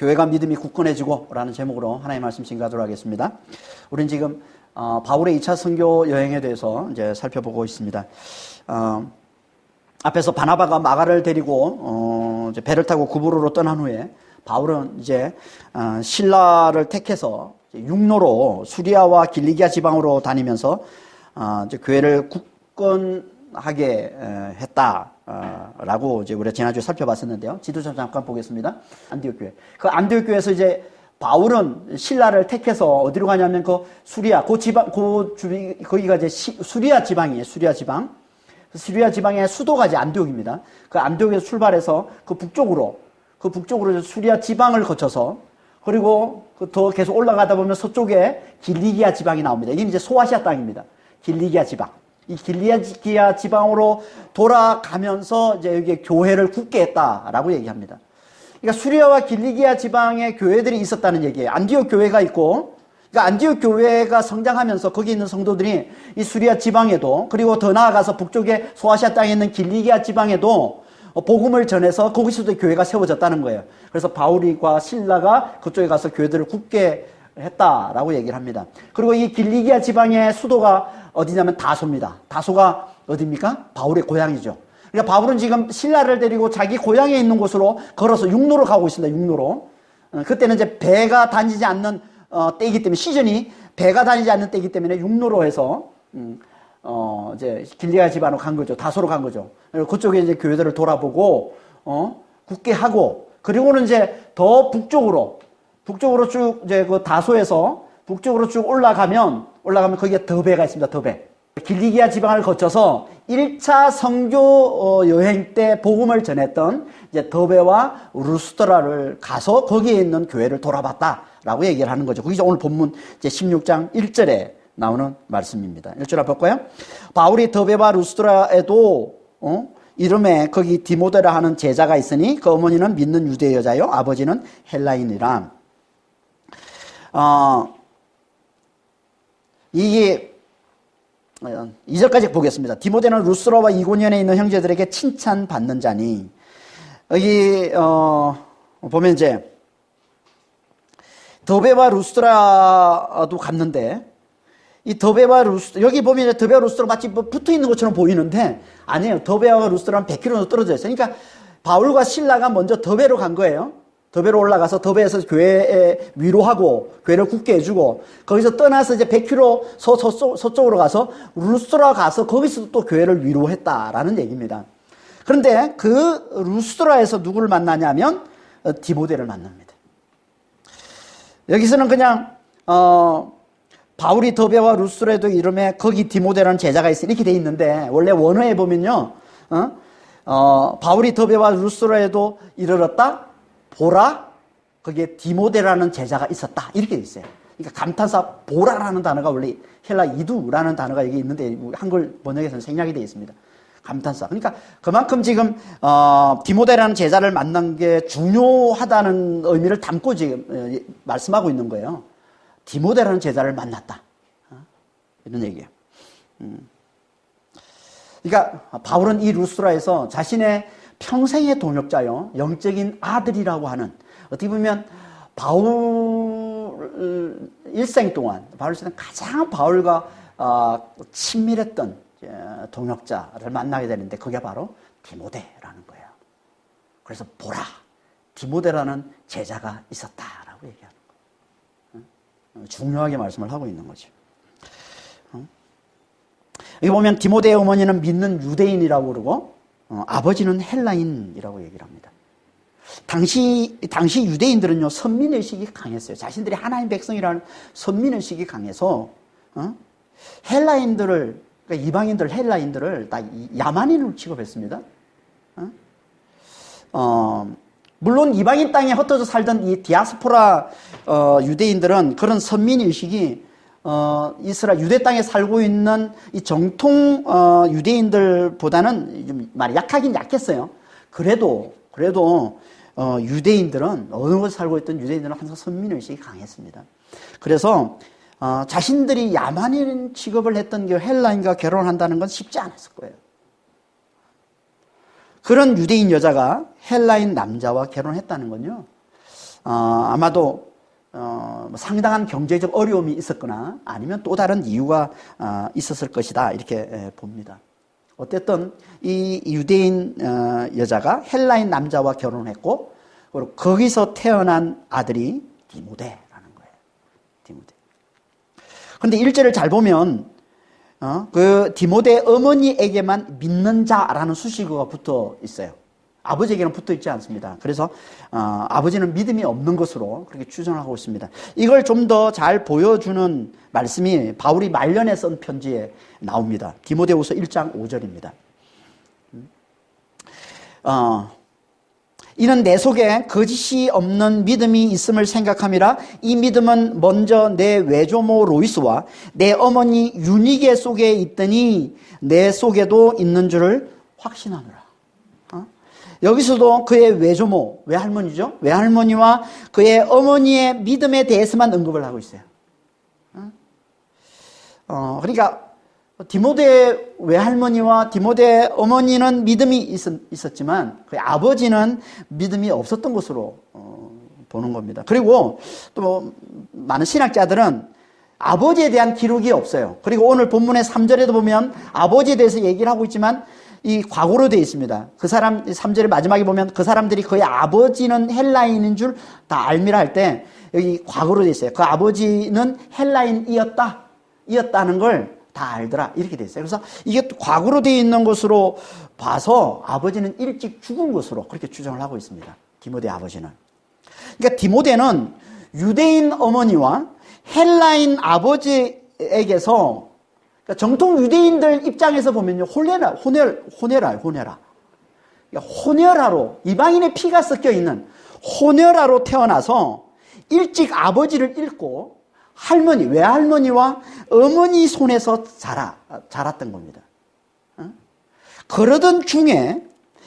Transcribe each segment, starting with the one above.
교회가 믿음이 굳건해지고 라는 제목으로 하나님의 말씀 증거하도록 하겠습니다. 우리는 지금 바울의 2차 선교 여행에 대해서 이제 살펴보고 있습니다. 앞에서 바나바가 마가를 데리고 이제 배를 타고 구브로로 떠난 후에 바울은 이제 실라를 택해서 육로로 수리아와 길리기아 지방으로 다니면서 이제 교회를 굳건하게 했다라고 이제 우리가 지난주에 살펴봤었는데요. 지도 좀 잠깐 보겠습니다. 안디옥 교회. 그 안디옥 교회에서 이제 바울은 신라를 택해서 어디로 가냐면 그 수리아, 거기가 이제 수리아 지방이에요. 수리아 지방. 수리아 지방의 수도가 이제 안디옥입니다. 그 안디옥에서 출발해서 그 북쪽으로 수리아 지방을 거쳐서 그리고 더 계속 올라가다 보면 서쪽에 길리기아 지방이 나옵니다. 이게 이제 소아시아 땅입니다. 길리기아 지방. 이 길리기아 지방으로 돌아가면서 이제 여기 교회를 굳게 했다라고 얘기합니다. 그러니까 수리아와 길리기아 지방에 교회들이 있었다는 얘기예요. 안디옥 교회가 있고, 그러니까 안디옥 교회가 성장하면서 거기 있는 성도들이 이 수리아 지방에도, 그리고 더 나아가서 북쪽에 소아시아 땅에 있는 길리기아 지방에도 복음을 전해서 거기서도 교회가 세워졌다는 거예요. 그래서 바울과 실라가 그쪽에 가서 교회들을 굳게 했다라고 얘기를 합니다. 그리고 이 길리기아 지방의 수도가 어디냐면 다소입니다. 다소가 어디입니까? 바울의 고향이죠. 그러니까 바울은 지금 신라를 데리고 자기 고향에 있는 곳으로 걸어서 육로로 가고 있습니다. 육로로. 그때는 이제 배가 다니지 않는 때이기 때문에, 시즌이 배가 다니지 않는 때이기 때문에 육로로 해서 이제 길리기아 지방으로 간 거죠. 다소로 간 거죠. 그쪽에 이제 교회들을 돌아보고 굳게 하고, 그리고는 이제 더 북쪽으로 쭉 이제 그 다소에서 북쪽으로 쭉 올라가면 거기에 더베가 있습니다. 더베. 길리기아 지방을 거쳐서 1차 선교 여행 때 복음을 전했던 이제 더베와 루스드라를 가서 거기에 있는 교회를 돌아봤다라고 얘기를 하는 거죠. 거기서 오늘 본문 이제 16장 1절에 나오는 말씀입니다. 1절 한번 볼까요? 바울이 더베와 루스드라에도 이름에 거기 디모데라 하는 제자가 있으니 그 어머니는 믿는 유대 여자요 아버지는 헬라인이라. 이게 2절까지 보겠습니다. 디모데는 루스드라와 이고니온에 있는 형제들에게 칭찬받는 자니. 여기 보면 이제 더베와 루스드라도 갔는데, 이 더베와 루스드라, 여기 보면 이제 더베와 루스드라 마치 뭐 붙어 있는 것처럼 보이는데 아니에요. 더베와 루스드라는 100km 떨어져 있어요. 그러니까 바울과 실라가 먼저 더베로 간 거예요. 더베로 올라가서 더베에서 교회에 위로하고 교회를 굳게 해주고, 거기서 떠나서 이제 100km 서쪽으로 가서 루스드라 가서 거기서도 또 교회를 위로했다라는 얘기입니다. 그런데 그 루스드라에서 누구를 만나냐면 디모데를 만납니다. 여기서는 그냥 바울이 더베와 루스드라에도 이름에 거기 디모데라는 제자가 있으니 이렇게 돼 있는데, 원래 원어에 보면요, 바울이 더베와 루스드라에도 이르렀다. 보라, 거기에 디모데라는 제자가 있었다. 이렇게 돼 있어요. 그러니까 감탄사 보라라는 단어가 원래 헬라 이두라는 단어가 여기 있는데 한글 번역에서는 생략이 되어 있습니다. 감탄사. 그러니까 그만큼 지금 디모데라는 제자를 만난 게 중요하다는 의미를 담고 지금 말씀하고 있는 거예요. 디모데라는 제자를 만났다. 이런 얘기예요. 그러니까 바울은 이 루스드라에서 자신의 평생의 동역자요, 영적인 아들이라고 하는, 어떻게 보면 바울 일생 동안 가장 바울과 친밀했던 동역자를 만나게 되는데 그게 바로 디모데라는 거예요. 그래서 보라, 디모데라는 제자가 있었다라고 얘기하는 거예요. 중요하게 말씀을 하고 있는 거죠. 여기 보면 디모데의 어머니는 믿는 유대인이라고 그러고 아버지는 헬라인이라고 얘기를 합니다. 당시 유대인들은요, 선민의식이 강했어요. 자신들이 하나님 백성이라는 선민의식이 강해서 헬라인들을, 그러니까 이방인들, 헬라인들을 다 야만인으로 취급했습니다. 물론 이방인 땅에 흩어져 살던 이 디아스포라 유대인들은 그런 선민의식이 유대 땅에 살고 있는 이 정통 유대인들보다는 좀 많이 약하긴 약했어요. 그래도 유대인들은, 어느 곳에 살고 있던 유대인들은 항상 선민의식이 강했습니다. 그래서 자신들이 야만인 취급을 했던 그 헬라인과 결혼한다는 건 쉽지 않았을 거예요. 그런 유대인 여자가 헬라인 남자와 결혼했다는 건요, 아마도 상당한 경제적 어려움이 있었거나 아니면 또 다른 이유가 있었을 것이다 이렇게 봅니다. 어쨌든 이 유대인 여자가 헬라인 남자와 결혼했고 그리고 거기서 태어난 아들이 디모데라는 거예요. 디모데. 그런데 1절을 잘 보면 그 디모데 어머니에게만 믿는 자라는 수식어가 붙어 있어요. 아버지에게는 붙어 있지 않습니다. 그래서 아버지는 믿음이 없는 것으로 그렇게 추정하고 있습니다. 이걸 좀 더 잘 보여주는 말씀이 바울이 말년에 쓴 편지에 나옵니다. 디모데후서 1장 5절입니다. 이는 내 속에 거짓이 없는 믿음이 있음을 생각함이라. 이 믿음은 먼저 내 외조모 로이스와 내 어머니 유니게 속에 있더니 내 속에도 있는 줄을 확신하노라. 여기서도 그의 외조모, 외할머니죠? 외할머니와 그의 어머니의 믿음에 대해서만 언급을 하고 있어요. 그러니까 디모데 외할머니와 디모데 어머니는 믿음이 있었지만 그의 아버지는 믿음이 없었던 것으로 보는 겁니다. 그리고 또 많은 신학자들은 아버지에 대한 기록이 없어요. 그리고 오늘 본문의 3절에도 보면 아버지에 대해서 얘기를 하고 있지만 이 과거로 되어 있습니다. 그 사람 3절의 마지막에 보면 그 사람들이 그의 아버지는 헬라인인 줄 다 알미라 할 때 여기 과거로 되어 있어요. 그 아버지는 헬라인이었다는 걸 다 알더라 이렇게 되어 있어요. 그래서 이게 과거로 되어 있는 것으로 봐서 아버지는 일찍 죽은 것으로 그렇게 추정을 하고 있습니다. 디모데 아버지는. 그러니까 디모데는 유대인 어머니와 헬라인 아버지에게서 그러니까 정통 유대인들 입장에서 보면요, 호네라로 이방인의 피가 섞여 있는 호네라로 태어나서 일찍 아버지를 잃고 외할머니와 어머니 손에서 자랐던 겁니다. 그러던 중에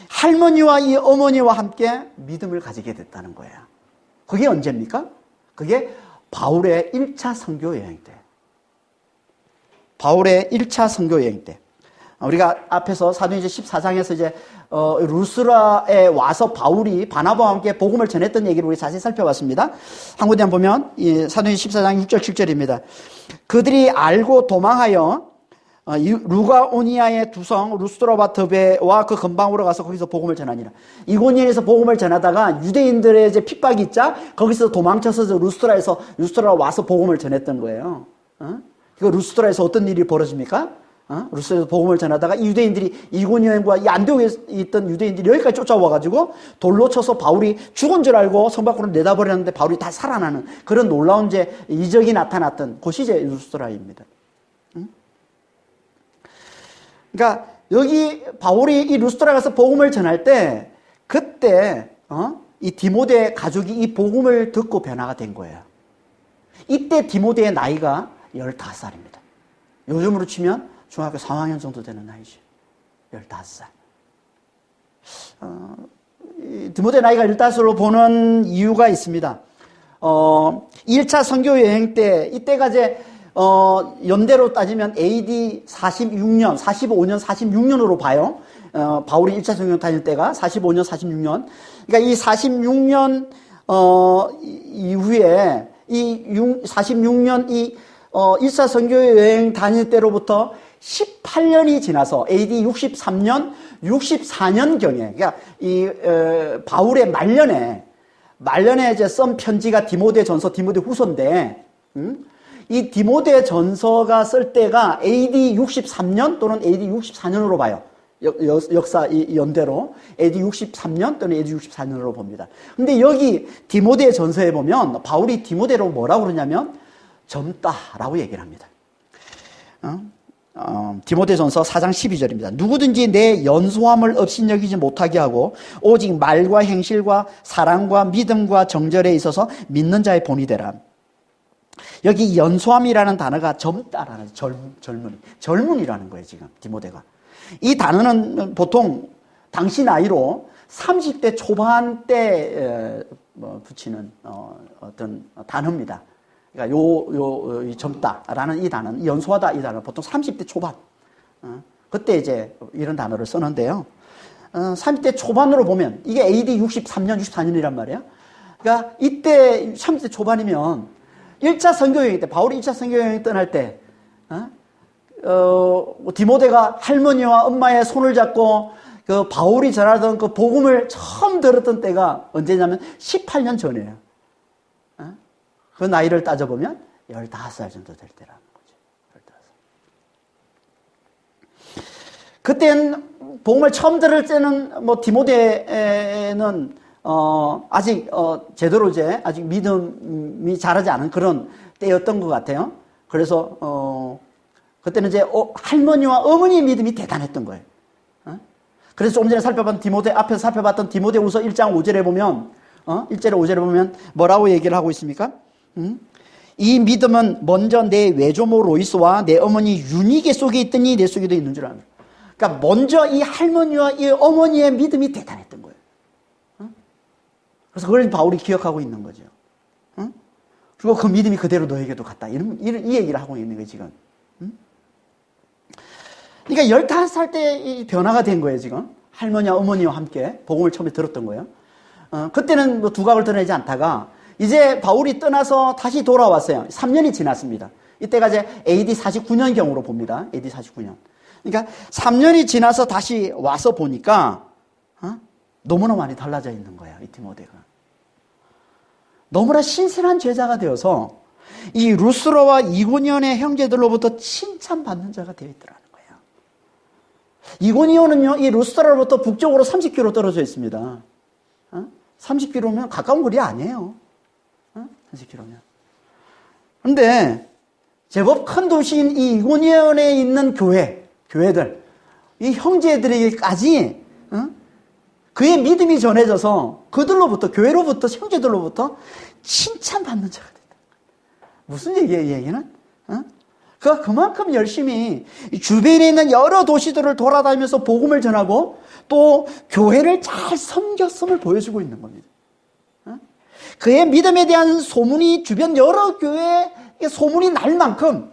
할머니와 이 어머니와 함께 믿음을 가지게 됐다는 거예요. 그게 언제입니까? 그게 바울의 1차 선교 여행 때. 바울의 1차 선교 여행 때. 우리가 앞에서 사도행전 14장에서 이제 루스라에 와서 바울이 바나바와 함께 복음을 전했던 얘기를 우리 자세히 살펴봤습니다. 한 군데 한번 보면 사도행전 14장 6절 7절입니다. 그들이 알고 도망하여 루가오니아의 두성 루스드라와 더베와 그 근방으로 가서 거기서 복음을 전하니라. 이고니에서 복음을 전하다가 유대인들의 이제 핍박이 있자 거기서 도망쳐서 루스드라에 와서 복음을 전했던 거예요. 그 루스드라에서 어떤 일이 벌어집니까? 루스드라에서 복음을 전하다가 이 유대인들이 이고니온과 이 안디옥에 있던 유대인들이 여기까지 쫓아와가지고 돌로 쳐서 바울이 죽은 줄 알고 성 밖으로 내다버렸는데 바울이 다 살아나는 그런 놀라운 이적이 나타났던 곳이 이제 루스드라입니다. 그러니까 여기 바울이 이 루스드라 가서 복음을 전할 때 그때 이 디모데 가족이 이 복음을 듣고 변화가 된 거예요. 이때 디모데의 나이가 15살입니다. 요즘으로 치면 중학교 3학년 정도 되는 나이죠. 15살. 디모데 나이가 15살로 보는 이유가 있습니다. 1차 선교 여행 때, 이때가 이제, 연대로 따지면 AD 46년, 45년, 46년으로 봐요. 바울이 1차 선교 다닐 때가 45년, 46년. 그러니까 이 46년, 이후에, 46년 1차 선교 여행 다닐 때로부터 18년이 지나서 AD 63년, 64년경에, 그러니까 바울의 말년에 이제 쓴 편지가 디모데 전서, 디모데 후서인데, 이 디모데 전서가 쓸 때가 AD 63년 또는 AD 64년으로 봐요. 역사 연대로 AD 63년 또는 AD 64년으로 봅니다. 근데 여기 디모데 전서에 보면 바울이 디모데로 뭐라고 그러냐면 젊다라고 얘기를 합니다. 디모데전서 4장 12절입니다. 누구든지 내 연소함을 업신여기지 못하게 하고 오직 말과 행실과 사랑과 믿음과 정절에 있어서 믿는 자의 본이 되라. 여기 연소함이라는 단어가 젊다라는 젊은이라는 거예요. 지금 디모데가. 이 단어는 보통 당시 나이로 30대 초반 때 붙이는 어떤 단어입니다. 그러니까 젊다라는 이 단어는, 연소하다 이 단어는 보통 30대 초반. 그때 이제 이런 단어를 쓰는데요. 30대 초반으로 보면, 이게 AD 63년, 64년이란 말이에요. 그러니까 이때 30대 초반이면 1차 선교여행 때, 바울이 1차 선교여행 떠날 때, 디모데가 할머니와 엄마의 손을 잡고 그 바울이 전하던 그 복음을 처음 들었던 때가 언제냐면 18년 전이에요. 그 나이를 따져보면 15살 정도 될 때라는 거죠. 15살. 그때는 복음을 처음 들을 때는 뭐 디모데는 아직 제대로 이제 아직 믿음이 자라지 않은 그런 때였던 것 같아요. 그래서 그때는 이제 할머니와 어머니의 믿음이 대단했던 거예요. 그래서 조금 전에 앞에서 살펴봤던 디모데후서 1장 5절에 보면 1절에 5절에 보면 뭐라고 얘기를 하고 있습니까? 이 믿음은 먼저 내 외조모 로이스와 내 어머니 유니게 속에 있더니 내 속에도 있는 줄 압니다. 그러니까 먼저 이 할머니와 이 어머니의 믿음이 대단했던 거예요. 그래서 그걸 바울이 기억하고 있는 거죠. 그리고 그 믿음이 그대로 너에게도 갔다. 이 얘기를 하고 있는 거예요, 지금. 그러니까 15살 때 변화가 된 거예요, 지금. 할머니와 어머니와 함께 복음을 처음에 들었던 거예요. 그때는 뭐 두각을 드러내지 않다가 이제 바울이 떠나서 다시 돌아왔어요. 3년이 지났습니다. 이때가 이제 AD 49년경으로 봅니다. AD 49년. 그러니까 3년이 지나서 다시 와서 보니까 너무나 많이 달라져 있는 거예요, 이 디모데가. 너무나 신실한 제자가 되어서 이 루스로와 이고니온의 형제들로부터 칭찬받는 자가 되어 있더라는 거예요. 이고니온은요, 이 루스로로부터 북쪽으로 30km 떨어져 있습니다. 30km면 가까운 거리 아니에요. 30km면. 그런데 제법 큰 도시인 이 이고니온에 있는 교회들, 이 형제들에게까지 그의 믿음이 전해져서 그들로부터, 교회로부터, 형제들로부터 칭찬받는 자가 됐다. 무슨 얘기예요, 이 얘기는? 그가 그만큼 열심히 주변에 있는 여러 도시들을 돌아다니면서 복음을 전하고 또 교회를 잘 섬겼음을 보여주고 있는 겁니다. 그의 믿음에 대한 소문이 주변 여러 교회에 소문이 날 만큼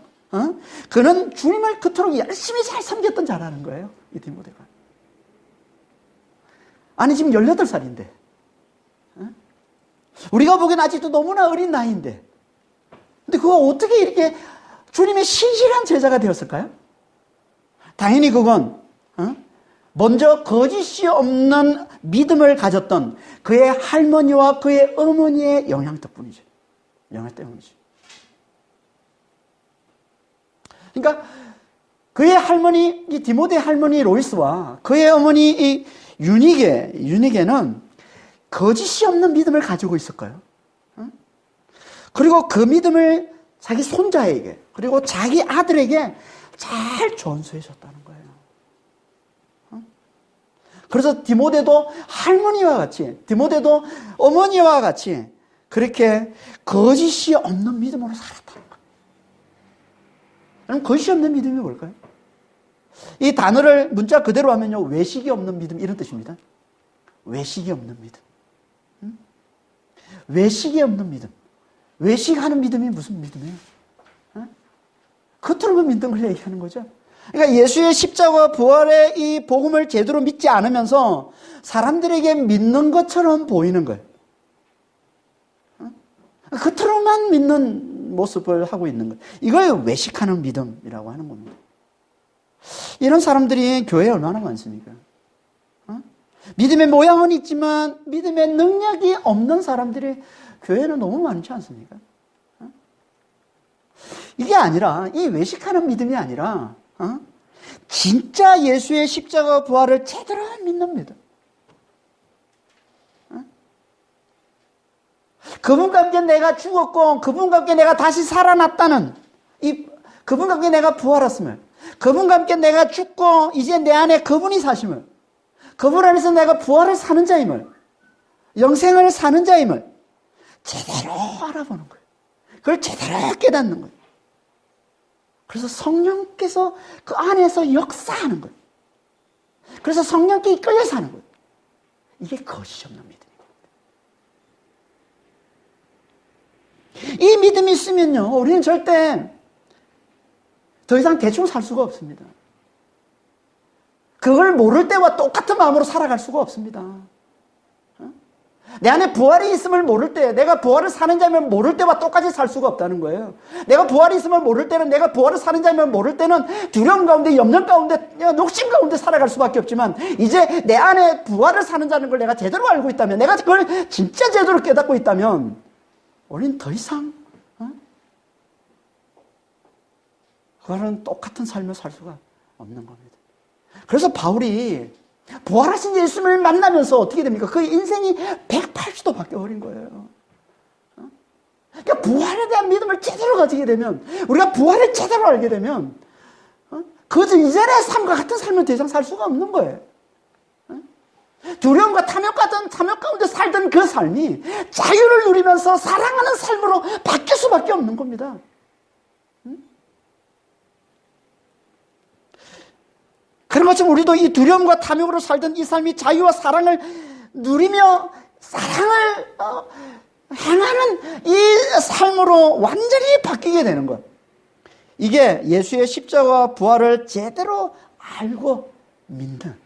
그는 주님을 그토록 열심히 잘 섬겼던 자라는 거예요, 이 디모데가. 아니, 지금 18살인데. 우리가 보기엔 아직도 너무나 어린 나이인데. 근데 그가 어떻게 이렇게 주님의 신실한 제자가 되었을까요? 당연히 그건 먼저 거짓이 없는 믿음을 가졌던 그의 할머니와 그의 어머니의 영향 덕분이죠. 영향 때문이죠. 그러니까 그의 할머니, 이 디모데 할머니 로이스와 그의 어머니 이 유니게는 거짓이 없는 믿음을 가지고 있을까요? 그리고 그 믿음을 자기 손자에게 그리고 자기 아들에게 잘 전수해 줬다는 거예요. 그래서 디모데도 할머니와 같이, 디모데도 어머니와 같이 그렇게 거짓이 없는 믿음으로 살았다는 거예요. 그럼 거짓이 없는 믿음이 뭘까요? 이 단어를 문자 그대로 하면요, 외식이 없는 믿음, 이런 뜻입니다. 외식이 없는 믿음. 외식이 없는 믿음. 외식하는 믿음이 무슨 믿음이에요? 겉으로만 믿는 걸 얘기하는 거죠. 그러니까 예수의 십자가 부활의 이 복음을 제대로 믿지 않으면서 사람들에게 믿는 것처럼 보이는 거예요. 겉으로만 믿는 모습을 하고 있는 거예요. 이걸 외식하는 믿음이라고 하는 겁니다. 이런 사람들이 교회에 얼마나 많습니까? 믿음의 모양은 있지만 믿음의 능력이 없는 사람들이 교회는 너무 많지 않습니까? 이게 아니라, 이 외식하는 믿음이 아니라 진짜 예수의 십자가 부활을 제대로 믿는 믿음. 그분과 함께 내가 죽었고 그분과 함께 내가 다시 살아났다는, 그분과 함께 내가 부활했음을, 그분과 함께 내가 죽고 이제 내 안에 그분이 사심을, 그분 안에서 내가 부활을 사는 자임을, 영생을 사는 자임을 제대로 알아보는 거예요. 그걸 제대로 깨닫는 거예요. 그래서 성령께서 그 안에서 역사하는 거예요. 그래서 성령께 이끌려 사는 거예요. 이게 거짓이 없는 믿음입니다. 이 믿음이 있으면요, 우리는 절대 더 이상 대충 살 수가 없습니다. 그걸 모를 때와 똑같은 마음으로 살아갈 수가 없습니다. 내 안에 부활이 있음을 모를 때, 내가 부활을 사는 자면 모를 때와 똑같이 살 수가 없다는 거예요. 내가 부활이 있음을 모를 때는, 내가 부활을 사는 자면 모를 때는 두려움 가운데, 염려 가운데, 욕심 가운데 살아갈 수밖에 없지만, 이제 내 안에 부활을 사는 자는 걸 내가 제대로 알고 있다면, 내가 그걸 진짜 제대로 깨닫고 있다면, 우리는 더 이상 그거는 똑같은 삶을 살 수가 없는 겁니다. 그래서 바울이 부활하신 예수님을 만나면서 어떻게 됩니까? 그 인생이 180도 바뀌어버린 거예요. 그러니까 부활에 대한 믿음을 제대로 가지게 되면, 우리가 부활을 제대로 알게 되면, 그 이전의 삶과 같은 삶을 더 이상 살 수가 없는 거예요. 두려움과 탐욕 가운데 살던 그 삶이 자유를 누리면서 사랑하는 삶으로 바뀔 수밖에 없는 겁니다. 그런 것처럼 우리도 이 두려움과 탐욕으로 살던 이 삶이 자유와 사랑을 누리며 사랑을 행하는 이 삶으로 완전히 바뀌게 되는 것. 이게 예수의 십자가와 부활을 제대로 알고 믿는,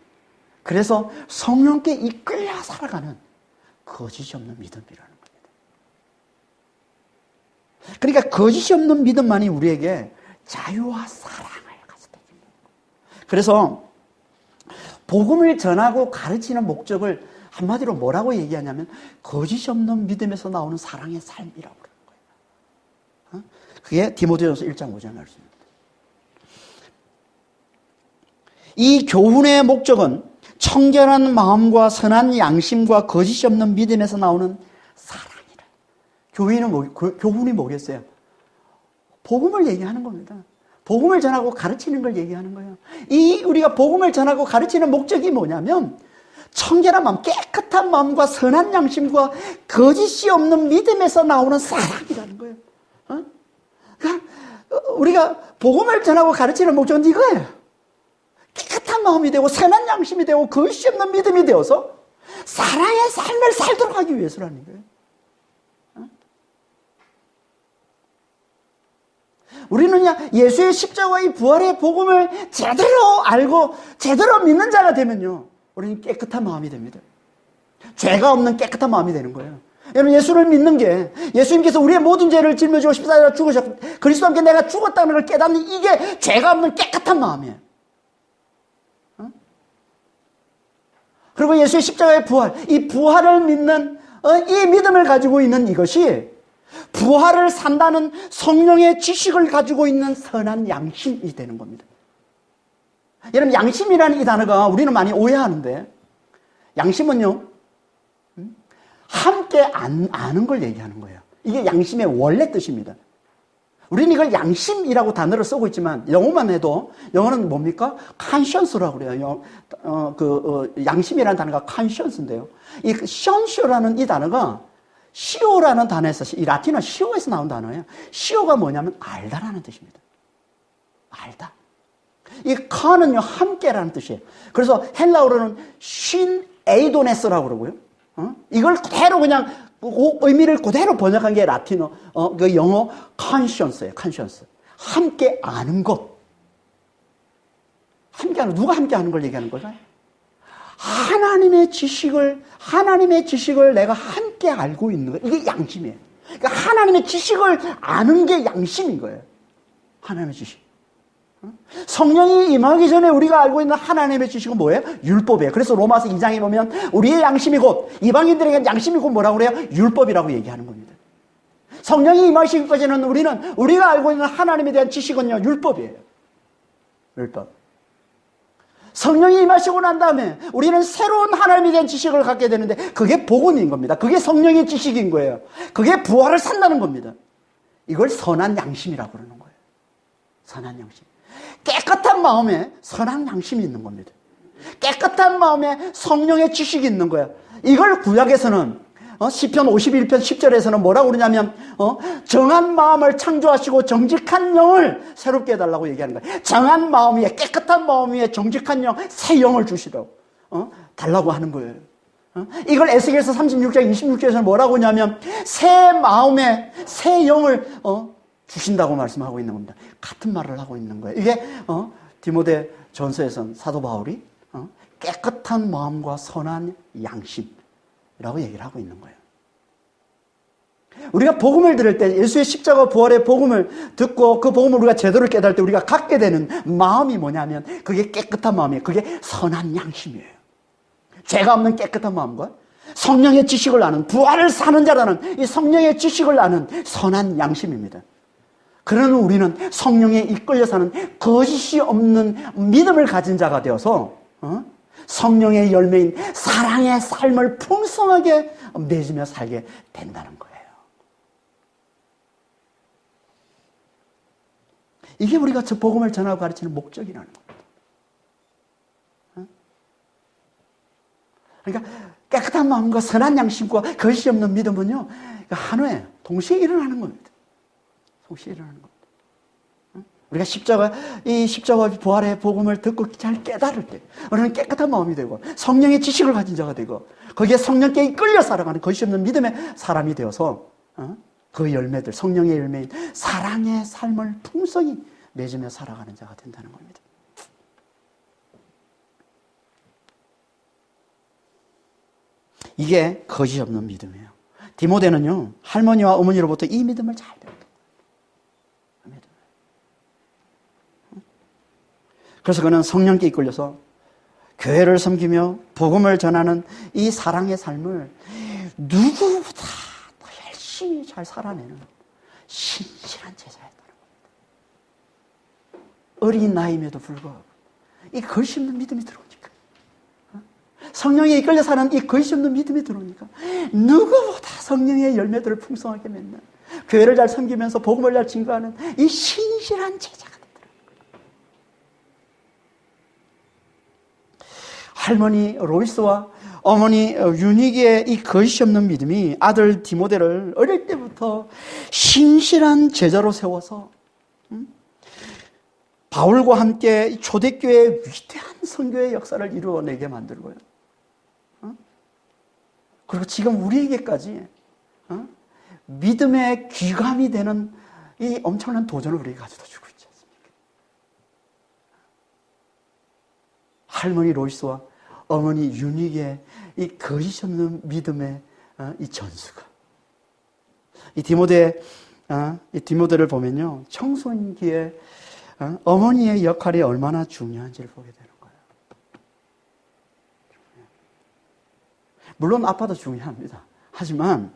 그래서 성령께 이끌려 살아가는 거짓이 없는 믿음이라는 겁니다. 그러니까 거짓이 없는 믿음만이 우리에게 자유와 사랑을 가져다 줍니다. 그래서 복음을 전하고 가르치는 목적을 한마디로 뭐라고 얘기하냐면 거짓이 없는 믿음에서 나오는 사랑의 삶이라고 그러는 거예요. 그게 디모데전서 1장 5절 말씀입니다. 이 교훈의 목적은 청결한 마음과 선한 양심과 거짓이 없는 믿음에서 나오는 사랑이라. 교훈이 뭐겠어요? 복음을 얘기하는 겁니다. 복음을 전하고 가르치는 걸 얘기하는 거예요. 우리가 복음을 전하고 가르치는 목적이 뭐냐면 청결한 마음, 깨끗한 마음과 선한 양심과 거짓이 없는 믿음에서 나오는 사랑이라는 거예요. 그러니까 우리가 복음을 전하고 가르치는 목적은 이거예요. 깨끗한 마음이 되고 선한 양심이 되고 거짓이 없는 믿음이 되어서 사랑의 삶을 살도록 하기 위해서라는 거예요. 우리는 예수의 십자가의 부활의 복음을 제대로 알고 제대로 믿는 자가 되면요, 우리는 깨끗한 마음이 됩니다. 죄가 없는 깨끗한 마음이 되는 거예요. 여러분, 예수를 믿는 게, 예수님께서 우리의 모든 죄를 짊어지고 십자가에 죽으셨고 그리스도와 함께 내가 죽었다는 걸 깨닫는, 이게 죄가 없는 깨끗한 마음이에요. 그리고 예수의 십자가의 부활, 이 부활을 믿는 이 믿음을 가지고 있는 이것이 부활을 산다는 성령의 지식을 가지고 있는 선한 양심이 되는 겁니다. 여러분, 양심이라는 이 단어가 우리는 많이 오해하는데, 양심은요, 함께 아는 걸 얘기하는 거예요. 이게 양심의 원래 뜻입니다. 우리는 이걸 양심이라고 단어를 쓰고 있지만 영어만 해도, 영어는 뭡니까? conscience라고 그래요. 양심이라는 단어가 conscience인데요. 이 conscience라는 이 단어가 시오라는 단어에서, 이 라틴어 시오에서 나온 단어예요. 시오가 뭐냐면 알다라는 뜻입니다. 알다. 이 con은요, 함께라는 뜻이에요. 그래서 헬라어로는 신 에이도네스라고 그러고요. 이걸 그대로 그냥 의미를 그대로 번역한 게 라틴어, 그 영어 conscience예요. conscience. 함께 아는 것. 함께 아는, 누가 함께 아는 걸 얘기하는 걸까요? 하나님의 지식을 내가 함께 알고 있는 것. 이게 양심이에요. 그러니까 하나님의 지식을 아는 게 양심인 거예요. 하나님의 지식. 성령이 임하기 전에 우리가 알고 있는 하나님의 지식은 뭐예요? 율법이에요. 그래서 로마서 2장에 보면 우리의 양심이 곧, 이방인들에게 양심이 곧 뭐라고 그래요? 율법이라고 얘기하는 겁니다. 성령이 임하시기까지는 우리가 알고 있는 하나님에 대한 지식은요, 율법이에요. 율법. 성령이 임하시고 난 다음에 우리는 새로운 하나님에 대한 지식을 갖게 되는데, 그게 복음인 겁니다. 그게 성령의 지식인 거예요. 그게 부활을 산다는 겁니다. 이걸 선한 양심이라고 그러는 거예요. 선한 양심. 깨끗한 마음에 선한 양심이 있는 겁니다. 깨끗한 마음에 성령의 지식이 있는 거예요. 이걸 구약에서는 시편 51편 10절에서는 뭐라고 그러냐면 정한 마음을 창조하시고 정직한 영을 새롭게 해달라고 얘기하는 거예요. 정한 마음 위에, 깨끗한 마음 위에 정직한 영, 새 영을 주시라고 달라고 하는 거예요. 이걸 에스겔서 36장 26절에서는 뭐라고 하냐면 새 마음에 새 영을 주신다고 말씀하고 있는 겁니다. 같은 말을 하고 있는 거예요. 이게 디모데 전서에서는 사도 바울이 깨끗한 마음과 선한 양심, 라고 얘기를 하고 있는 거예요. 우리가 복음을 들을 때 예수의 십자가 부활의 복음을 듣고 그 복음을 우리가 제대로 깨달을 때 우리가 갖게 되는 마음이 뭐냐면 그게 깨끗한 마음이에요. 그게 선한 양심이에요. 죄가 없는 깨끗한 마음과 성령의 지식을 아는, 부활을 사는 자라는 이 성령의 지식을 아는 선한 양심입니다. 그러는 우리는 성령에 이끌려 사는 거짓이 없는 믿음을 가진 자가 되어서 성령의 열매인 사랑의 삶을 풍성하게 맺으며 살게 된다는 거예요. 이게 우리가 저 복음을 전하고 가르치는 목적이라는 겁니다. 그러니까 깨끗한 마음과 선한 양심과 거짓이 없는 믿음은요, 한화에 동시에 일어나는 겁니다. 동시에 일어나는 겁니다. 우리가 이 십자가 부활의 복음을 듣고 잘 깨달을 때 우리는 깨끗한 마음이 되고 성령의 지식을 가진 자가 되고 거기에 성령께 이끌려 살아가는 거짓이 없는 믿음의 사람이 되어서 그 열매들, 성령의 열매인 사랑의 삶을 풍성히 맺으며 살아가는 자가 된다는 겁니다. 이게 거짓 없는 믿음이에요. 디모데는요, 할머니와 어머니로부터 이 믿음을 잘 배웠다. 그래서 그는 성령께 이끌려서 교회를 섬기며 복음을 전하는 이 사랑의 삶을 누구보다 더 열심히 잘 살아내는 신실한 제자였다는 겁니다. 어린 나이임에도 불구하고 이 거짓 없는 믿음이 들어오니까, 성령에 이끌려 사는 이 거짓 없는 믿음이 들어오니까 누구보다 성령의 열매들을 풍성하게 맺는, 교회를 잘 섬기면서 복음을 잘 증거하는 이 신실한 제자가 할머니 로이스와 어머니 유니기의 이 거짓이 없는 믿음이 아들 디모데를 어릴 때부터 신실한 제자로 세워서 바울과 함께 초대교회의 위대한 선교의 역사를 이루어내게 만들고요. 그리고 지금 우리에게까지 믿음의 귀감이 되는 이 엄청난 도전을 우리에게 가져다 주고 있지 않습니까? 할머니 로이스와 어머니 유닉의 이 거짓 없는 믿음의 이 전수가, 이 디모데를 보면요, 청소년기에 어머니의 역할이 얼마나 중요한지를 보게 되는 거예요. 물론 아빠도 중요합니다. 하지만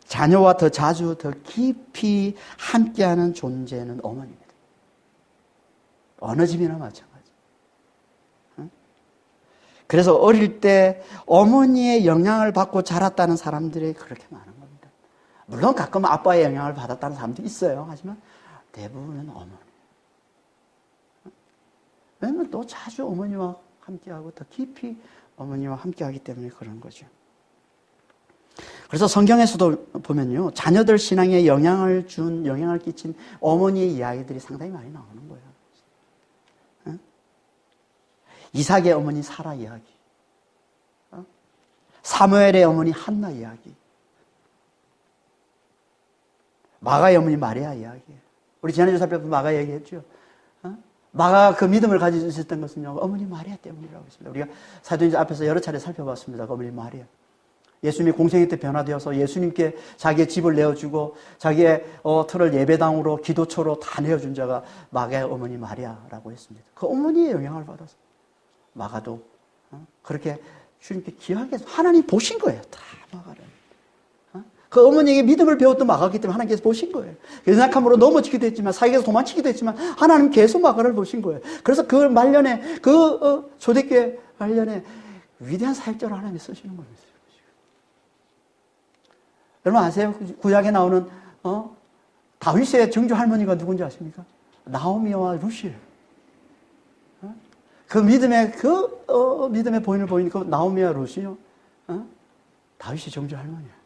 자녀와 더 자주 더 깊이 함께하는 존재는 어머니입니다. 어느 집이나 마찬가지. 그래서 어릴 때 어머니의 영향을 받고 자랐다는 사람들이 그렇게 많은 겁니다. 물론 가끔 아빠의 영향을 받았다는 사람도 있어요. 하지만 대부분은 어머니. 왜냐하면 또 자주 어머니와 함께하고 더 깊이 어머니와 함께하기 때문에 그런 거죠. 그래서 성경에서도 보면요, 자녀들 신앙에 영향을 끼친 어머니의 이야기들이 상당히 많이 나오는 거예요. 이삭의 어머니 사라 이야기, 사무엘의 어머니 한나 이야기, 마가의 어머니 마리아 이야기. 우리 지난주에 살펴본 마가 얘기했죠. 마가 그 믿음을 가지고 있었던 것은요, 어머니 마리아 때문이라고 했습니다. 우리가 사도행전 앞에서 여러 차례 살펴봤습니다. 어머니 마리아. 예수님이 공생애 때 변화되어서 예수님께 자기의 집을 내어주고 자기의 터를 예배당으로 기도처로 다 내어준 자가 마가의 어머니 마리아라고 했습니다. 그 어머니의 영향을 받아서 마가도 그렇게 주님께 귀하게 해서 하나님 보신 거예요. 다 마가를. 그 어머니에게 믿음을 배웠던 마가기 때문에 하나님께서 보신 거예요. 연약함으로 넘어지기도 했지만, 사역에서 도망치기도 했지만 하나님 계속 마가를 보신 거예요. 그래서 그 말년에, 초대교회 말년에 위대한 사역자로 하나님이 쓰시는 거예요. 여러분 아세요? 구약에 나오는 다윗의 정조 할머니가 누군지 아십니까? 나오미와 루시예요. 그 믿음의 믿음의 보인을 보이는 그 나오미와 루시요. 다윗의 정조 할머니야.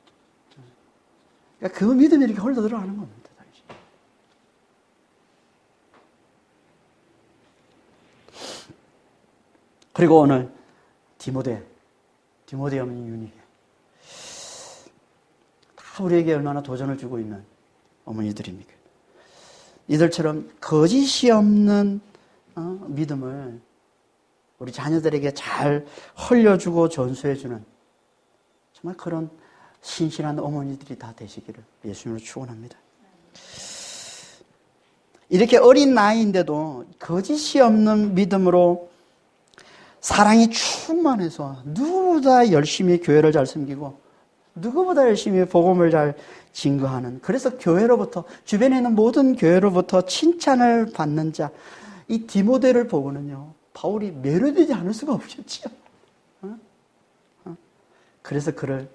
그러니까 그 믿음이 이렇게 홀로 들어가는 겁니다. 다윗이. 그리고 오늘 디모데 어머니 유니. 다 우리에게 얼마나 도전을 주고 있는 어머니들입니까? 이들처럼 거짓이 없는 믿음을 우리 자녀들에게 잘 흘려주고 전수해주는 정말 그런 신실한 어머니들이 다 되시기를 예수님으로 축원합니다. 이렇게 어린 나이인데도 거짓이 없는 믿음으로 사랑이 충만해서 누구보다 열심히 교회를 잘 섬기고 누구보다 열심히 복음을 잘 증거하는, 그래서 교회로부터, 주변에 있는 모든 교회로부터 칭찬을 받는 자, 이 디모데를 보고는요, 바울이 매료되지 않을 수가 없겠지요. 그래서 그를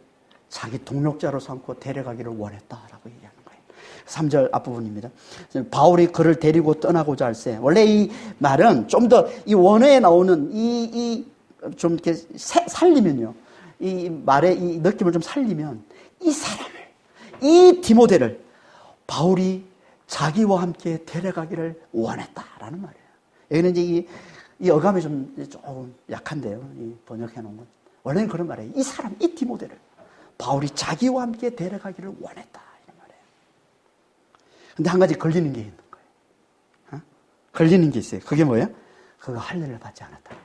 자기 동력자로 삼고 데려가기를 원했다라고 얘기하는 거예요. 3절 앞부분입니다. 바울이 그를 데리고 떠나고자 할세. 원래 이 말은 좀 더 이 원어에 나오는 좀 이렇게 살리면요, 이 말의 이 느낌을 좀 살리면 이 사람을, 이 디모데를 바울이 자기와 함께 데려가기를 원했다라는 말이에요. 여기는 이제 이 어감이 조금 약한데요. 이 번역해 놓은 건. 원래는 그런 말이에요. 이 사람, 이 디모데를 바울이 자기와 함께 데려가기를 원했다, 이런 말이에요. 근데 한 가지 걸리는 게 있는 거예요. 걸리는 게 있어요. 그게 뭐예요? 그가 할례를 받지 않았다는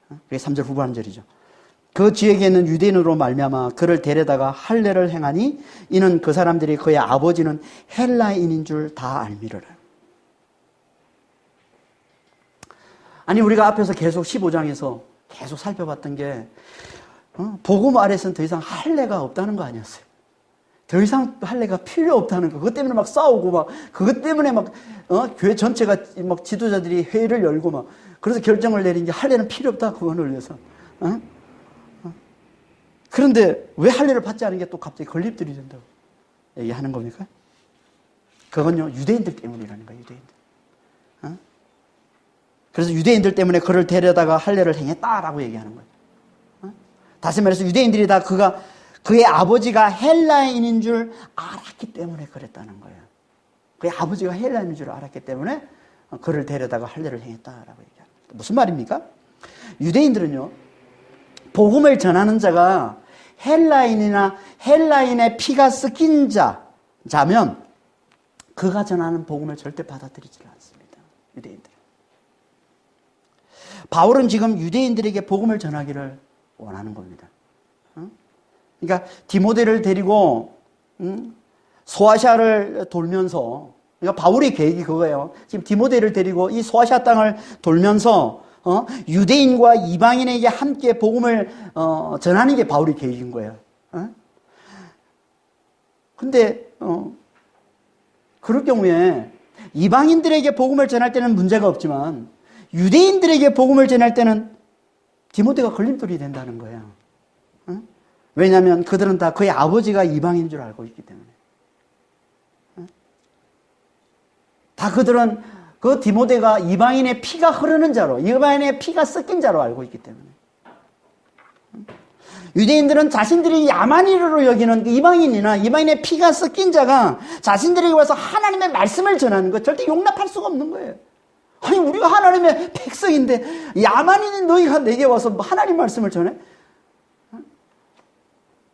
거예요. 그게 3절 후반절이죠. 그 지역에 있는 유대인으로 말미암아 그를 데려다가 할례를 행하니 이는 그 사람들이 그의 아버지는 헬라인인 줄 다 알미르라. 아니, 우리가 앞에서 계속 15장에서 계속 살펴봤던 게 복음 아래서는 더 이상 할례가 없다는 거 아니었어요. 더 이상 할례가 필요 없다는 거. 그것 때문에 막 싸우고 막 그것 때문에 막 교회 전체가 막 지도자들이 회의를 열고 막 그래서 결정을 내린 게 할례는 필요 없다, 그거를 위해서. 그런데 왜 할례를 받지 않은 게 또 갑자기 건립들이 된다고 얘기하는 겁니까? 그건요, 유대인들 때문이라는 거예요, 유대인들. 그래서 유대인들 때문에 그를 데려다가 할례를 행했다라고 얘기하는 거예요. 다시 말해서 유대인들이 다 그의 아버지가 헬라인인 줄 알았기 때문에 그랬다는 거예요. 그의 아버지가 헬라인인 줄 알았기 때문에 그를 데려다가 할례를 행했다라고 얘기합니다. 무슨 말입니까? 유대인들은요, 복음을 전하는 자가 헬라인이나 헬라인의 피가 섞인 자면 그가 전하는 복음을 절대 받아들이지 않습니다. 유대인들. 바울은 지금 유대인들에게 복음을 전하기를 원하는 겁니다. 그러니까 디모데를 데리고 소아시아를 돌면서, 그러니까 바울의 계획이 그거예요. 지금 디모데를 데리고 이 소아시아 땅을 돌면서 유대인과 이방인에게 함께 복음을 전하는 게 바울의 계획인 거예요. 근데 그럴 경우에 이방인들에게 복음을 전할 때는 문제가 없지만 유대인들에게 복음을 전할 때는 디모데가 걸림돌이 된다는 거예요. 왜냐하면 그들은 다 그의 아버지가 이방인 줄 알고 있기 때문에. 다 그들은 그 디모데가 이방인의 피가 흐르는 자로, 이방인의 피가 섞인 자로 알고 있기 때문에. 유대인들은 자신들이 야만인으로 여기는 이방인이나 이방인의 피가 섞인 자가 자신들에게 와서 하나님의 말씀을 전하는 거 절대 용납할 수가 없는 거예요. 아니, 우리가 하나님의 백성인데 야만인인 너희가 내게 와서 하나님 말씀을 전해?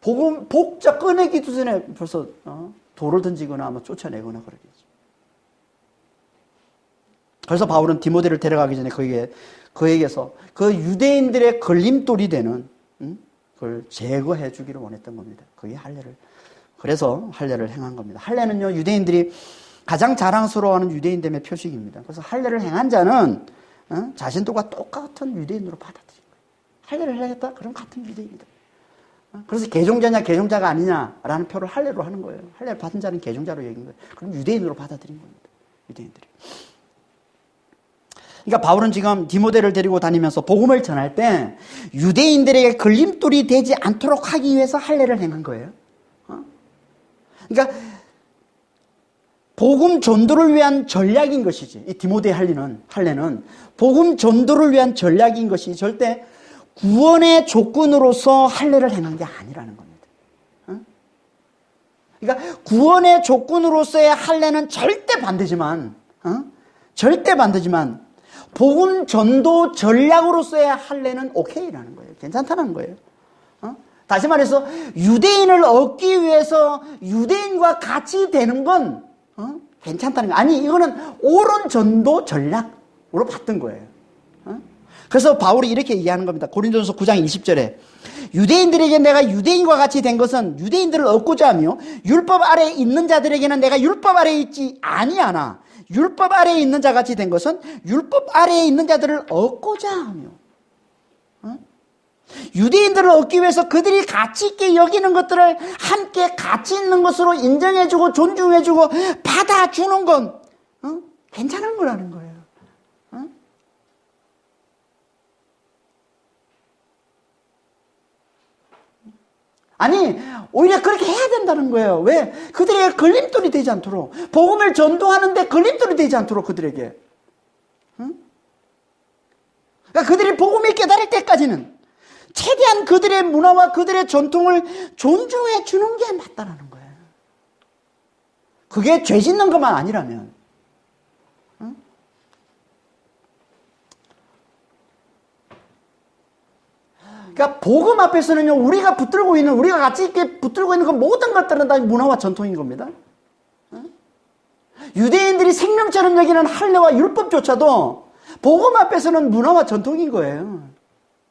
복자 꺼내기도 전에 벌써 돌을 던지거나 아마 쫓아내거나 그러겠죠. 그래서 바울은 디모데를 데려가기 전에 그에게서 그 유대인들의 걸림돌이 되는 그걸 제거해 주기를 원했던 겁니다. 그게 할례를. 그래서 할례를 행한 겁니다. 할례는요, 유대인들이 가장 자랑스러워하는 유대인됨의 표식입니다. 그래서 할례를 행한 자는 자신들과 똑같은 유대인으로 받아들인 거예요. 할례를 하겠다? 그럼 같은 유대인이다. 그래서 개종자냐 개종자가 아니냐라는 표를 할례로 하는 거예요. 할례를 받은 자는 개종자로 여긴 거예요. 그럼 유대인으로 받아들인 겁니다. 유대인들이. 그러니까 바울은 지금 디모데를 데리고 다니면서 복음을 전할 때 유대인들에게 걸림돌이 되지 않도록 하기 위해서 할례를 행한 거예요. 그러니까 복음 전도를 위한 전략인 것이지. 이 디모데의 할례는 복음 전도를 위한 전략인 것이 절대 구원의 조건으로서 할례를 행한 게 아니라는 겁니다. 그러니까 구원의 조건으로서의 할례는 절대 반대지만 복음 전도 전략으로서의 할례는 오케이라는 거예요. 괜찮다는 거예요. 다시 말해서 유대인을 얻기 위해서 유대인과 같이 되는 건 괜찮다는 거예요. 아니, 이거는 옳은 전도 전략으로 봤던 거예요. 그래서 바울이 이렇게 얘기하는 겁니다. 고린도전서 9장 20절에 유대인들에게 내가 유대인과 같이 된 것은 유대인들을 얻고자 하며 율법 아래에 있는 자들에게는 내가 율법 아래에 있지 아니하나 율법 아래에 있는 자 같이 된 것은 율법 아래에 있는 자들을 얻고자 하며 유대인들을 얻기 위해서 그들이 가치 있게 여기는 것들을 함께 가치 있는 것으로 인정해주고 존중해주고 받아주는 건 괜찮은 거라는 거예요. 아니 오히려 그렇게 해야 된다는 거예요. 왜? 그들에게 걸림돌이 되지 않도록, 복음을 전도하는데 걸림돌이 되지 않도록 그들에게. 그러니까 그들이 복음을 깨달을 때까지는 최대한 그들의 문화와 그들의 전통을 존중해 주는 게 맞다라는 거예요. 그게 죄 짓는 것만 아니라면. 그러니까 복음 앞에서는요, 우리가 가치 있게 붙들고 있는 그 모든 것들은 다 문화와 전통인 겁니다. 유대인들이 생명처럼 여기는 할례와 율법조차도 복음 앞에서는 문화와 전통인 거예요.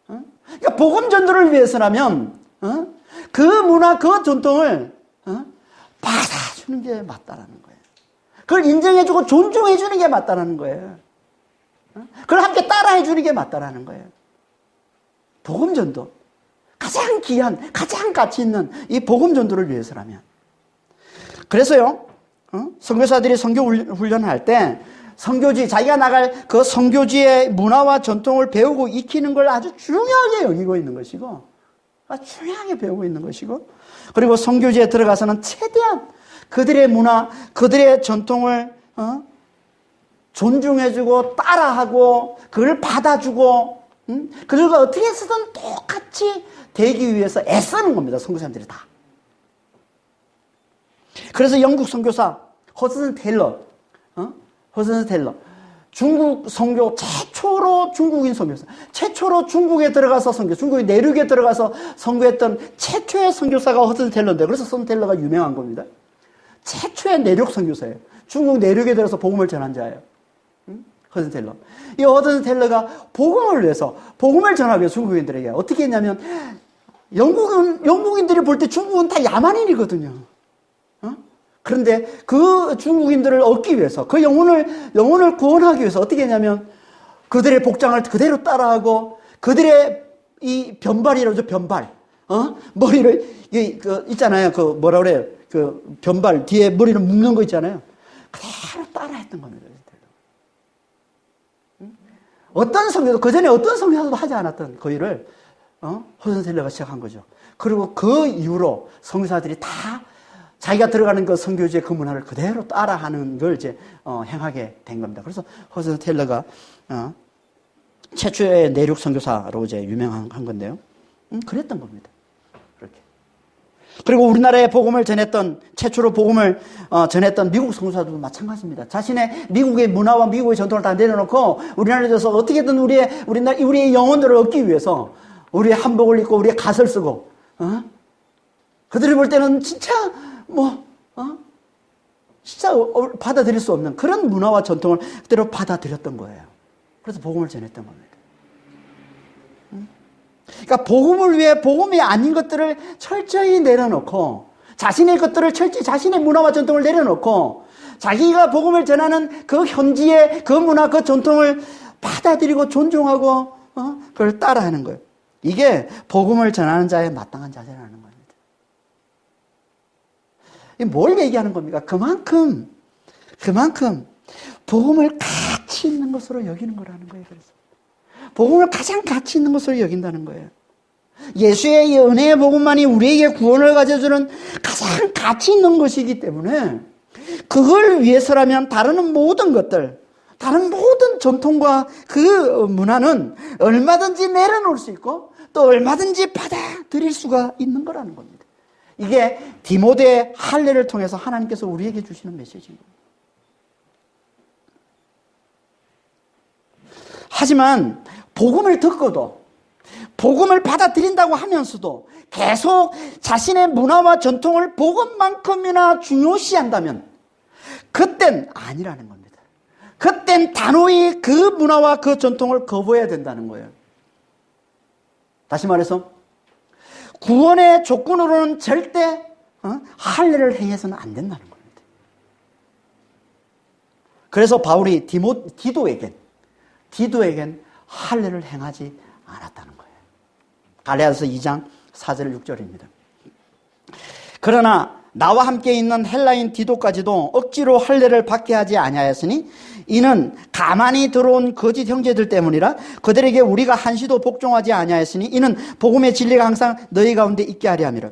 그러니까 복음 전도를 위해서라면 그 문화, 그 전통을 받아주는 게 맞다라는 거예요. 그걸 인정해주고 존중해주는 게 맞다라는 거예요. 그걸 함께 따라해주는 게 맞다라는 거예요. 복음 전도, 가장 귀한, 가장 가치 있는 이 복음 전도를 위해서라면. 그래서요, 선교사들이 선교 훈련을 할 때 선교지, 자기가 나갈 그 선교지의 문화와 전통을 배우고 익히는 걸 아주 중요하게 여기고 있는 것이고, 아주 중요하게 배우고 있는 것이고, 그리고 선교지에 들어가서는 최대한 그들의 문화, 그들의 전통을 존중해주고 따라하고 그걸 받아주고, 그들과 어떻게 해서든 똑같이 되기 위해서 애쓰는 겁니다. 선교사님들이 다. 그래서 영국 선교사 허드슨 테일러, 중국 선교 최초로 중국인 선교사, 최초로 중국에 들어가서 중국의 내륙에 들어가서 선교했던 최초의 선교사가 허드슨 테일러인데, 그래서 허드슨 테일러가 유명한 겁니다. 최초의 내륙 선교사예요. 중국 내륙에 들어서 복음을 전한 자예요. 허드슨 테일러. 이 허드슨 테일러가 복음을 위해서, 복음을 전하기 위해서 중국인들에게 어떻게 했냐면, 영국인들이 볼 때 중국은 다 야만인이거든요. 그런데 그 중국인들을 얻기 위해서, 그 영혼을 구원하기 위해서 어떻게 했냐면, 그들의 복장을 그대로 따라하고, 그들의 이 변발이라고 하죠, 변발. 머리를, 있잖아요. 뭐라 그래요. 변발, 뒤에 머리를 묶는 거 있잖아요. 그대로 따라했던 겁니다. 어떤 성교도, 그 전에 어떤 성교사도 하지 않았던 그 일을, 허드슨 테일러가 시작한 거죠. 그리고 그 이후로 성교사들이 다 자기가 들어가는 그 선교지의 그 문화를 그대로 따라하는 걸 이제 행하게 된 겁니다. 그래서 허드슨 테일러가 최초의 내륙 선교사로 이제 유명한 건데요. 그랬던 겁니다. 그렇게. 그리고 우리나라에 복음을 전했던, 최초로 복음을 전했던 미국 선교사들도 마찬가지입니다. 자신의 미국의 문화와 미국의 전통을 다 내려놓고 우리나라에 대해서 어떻게든 우리의 영혼들을 얻기 위해서 우리의 한복을 입고 우리의 갓을 쓰고, 그들이 볼 때는 진짜 진짜 받아들일 수 없는 그런 문화와 전통을 그대로 받아들였던 거예요. 그래서 복음을 전했던 겁니다. 그러니까 복음을 위해 복음이 아닌 것들을 철저히 내려놓고, 자신의 것들을 철저히, 자신의 문화와 전통을 내려놓고, 자기가 복음을 전하는 그 현지의 그 문화, 그 전통을 받아들이고 존중하고 그걸 따라하는 거예요. 이게 복음을 전하는 자의 마땅한 자세라는 겁니다. 뭘 얘기하는 겁니까? 그만큼 복음을 가치 있는 것으로 여기는 거라는 거예요. 그래서 복음을 가장 가치 있는 것으로 여긴다는 거예요. 예수의 이 은혜의 복음만이 우리에게 구원을 가져주는 가장 가치 있는 것이기 때문에, 그걸 위해서라면 다른 모든 것들, 다른 모든 전통과 그 문화는 얼마든지 내려놓을 수 있고 또 얼마든지 받아들일 수가 있는 거라는 겁니다. 이게 디모데의 할례를 통해서 하나님께서 우리에게 주시는 메시지입니다. 하지만 복음을 듣고도, 복음을 받아들인다고 하면서도 계속 자신의 문화와 전통을 복음만큼이나 중요시한다면 그땐 아니라는 겁니다. 그땐 단호히 그 문화와 그 전통을 거부해야 된다는 거예요. 다시 말해서 구원의 조건으로는 절대 할례를 행해서는 안 된다는 겁니다. 그래서 바울이 디도에겐 할례를 행하지 않았다는 거예요. 갈라디아서 2장 4절 6절입니다. 그러나 나와 함께 있는 헬라인 디도까지도 억지로 할례를 받게 하지 아니하였으니 이는 가만히 들어온 거짓 형제들 때문이라. 그들에게 우리가 한시도 복종하지 아니하였으니 이는 복음의 진리가 항상 너희 가운데 있게 하려 함이라.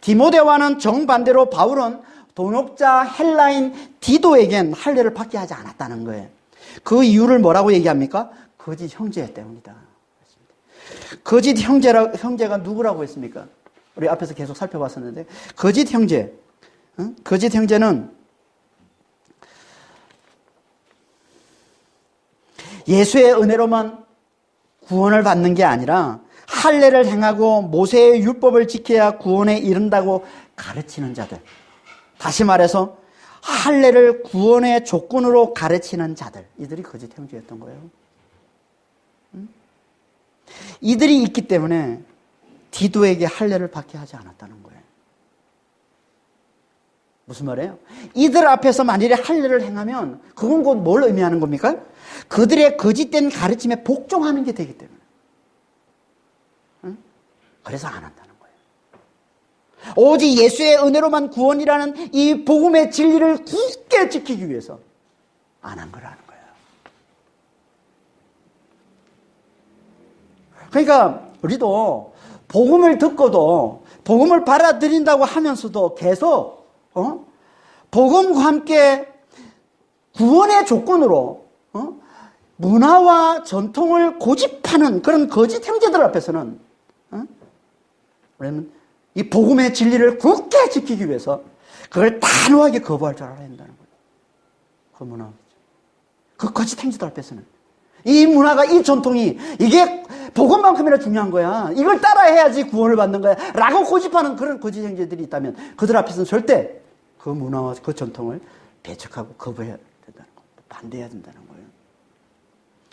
디모데와는 정반대로 바울은 동역자 헬라인 디도에겐 할례를 받게 하지 않았다는 거예요. 그 이유를 뭐라고 얘기합니까? 거짓 형제 때문이다. 거짓 형제가 누구라고 했습니까? 우리 앞에서 계속 살펴봤었는데, 거짓 형제는 예수의 은혜로만 구원을 받는 게 아니라 할례를 행하고 모세의 율법을 지켜야 구원에 이른다고 가르치는 자들. 다시 말해서 할례를 구원의 조건으로 가르치는 자들. 이들이 거짓 형제였던 거예요. 이들이 있기 때문에 디도에게 할례를 받게 하지 않았다는 거예요. 무슨 말이에요? 이들 앞에서 만일에 할례를 행하면 그건 곧 뭘 의미하는 겁니까? 그들의 거짓된 가르침에 복종하는 게 되기 때문에. 그래서 안 한다는 거예요. 오직 예수의 은혜로만 구원이라는 이 복음의 진리를 굳게 지키기 위해서 안 한 거라는 거예요. 그러니까 우리도 복음을 듣고도 복음을 받아들인다고 하면서도 계속 복음과 함께 구원의 조건으로 문화와 전통을 고집하는 그런 거짓 형제들 앞에서는 우리는 이 복음의 진리를 굳게 지키기 위해서 그걸 단호하게 거부할 줄 알아야 된다는 거예요. 그 문화, 그 거짓 형제들 앞에서는 이 문화가, 이 전통이 이게 복음만큼이나 중요한 거야. 이걸 따라해야지 구원을 받는 거야 라고 고집하는 그런 거짓 형제들이 있다면 그들 앞에서는 절대 그 문화와 그 전통을 배척하고 거부해야 된다는 거예요. 반대해야 된다는 거예요.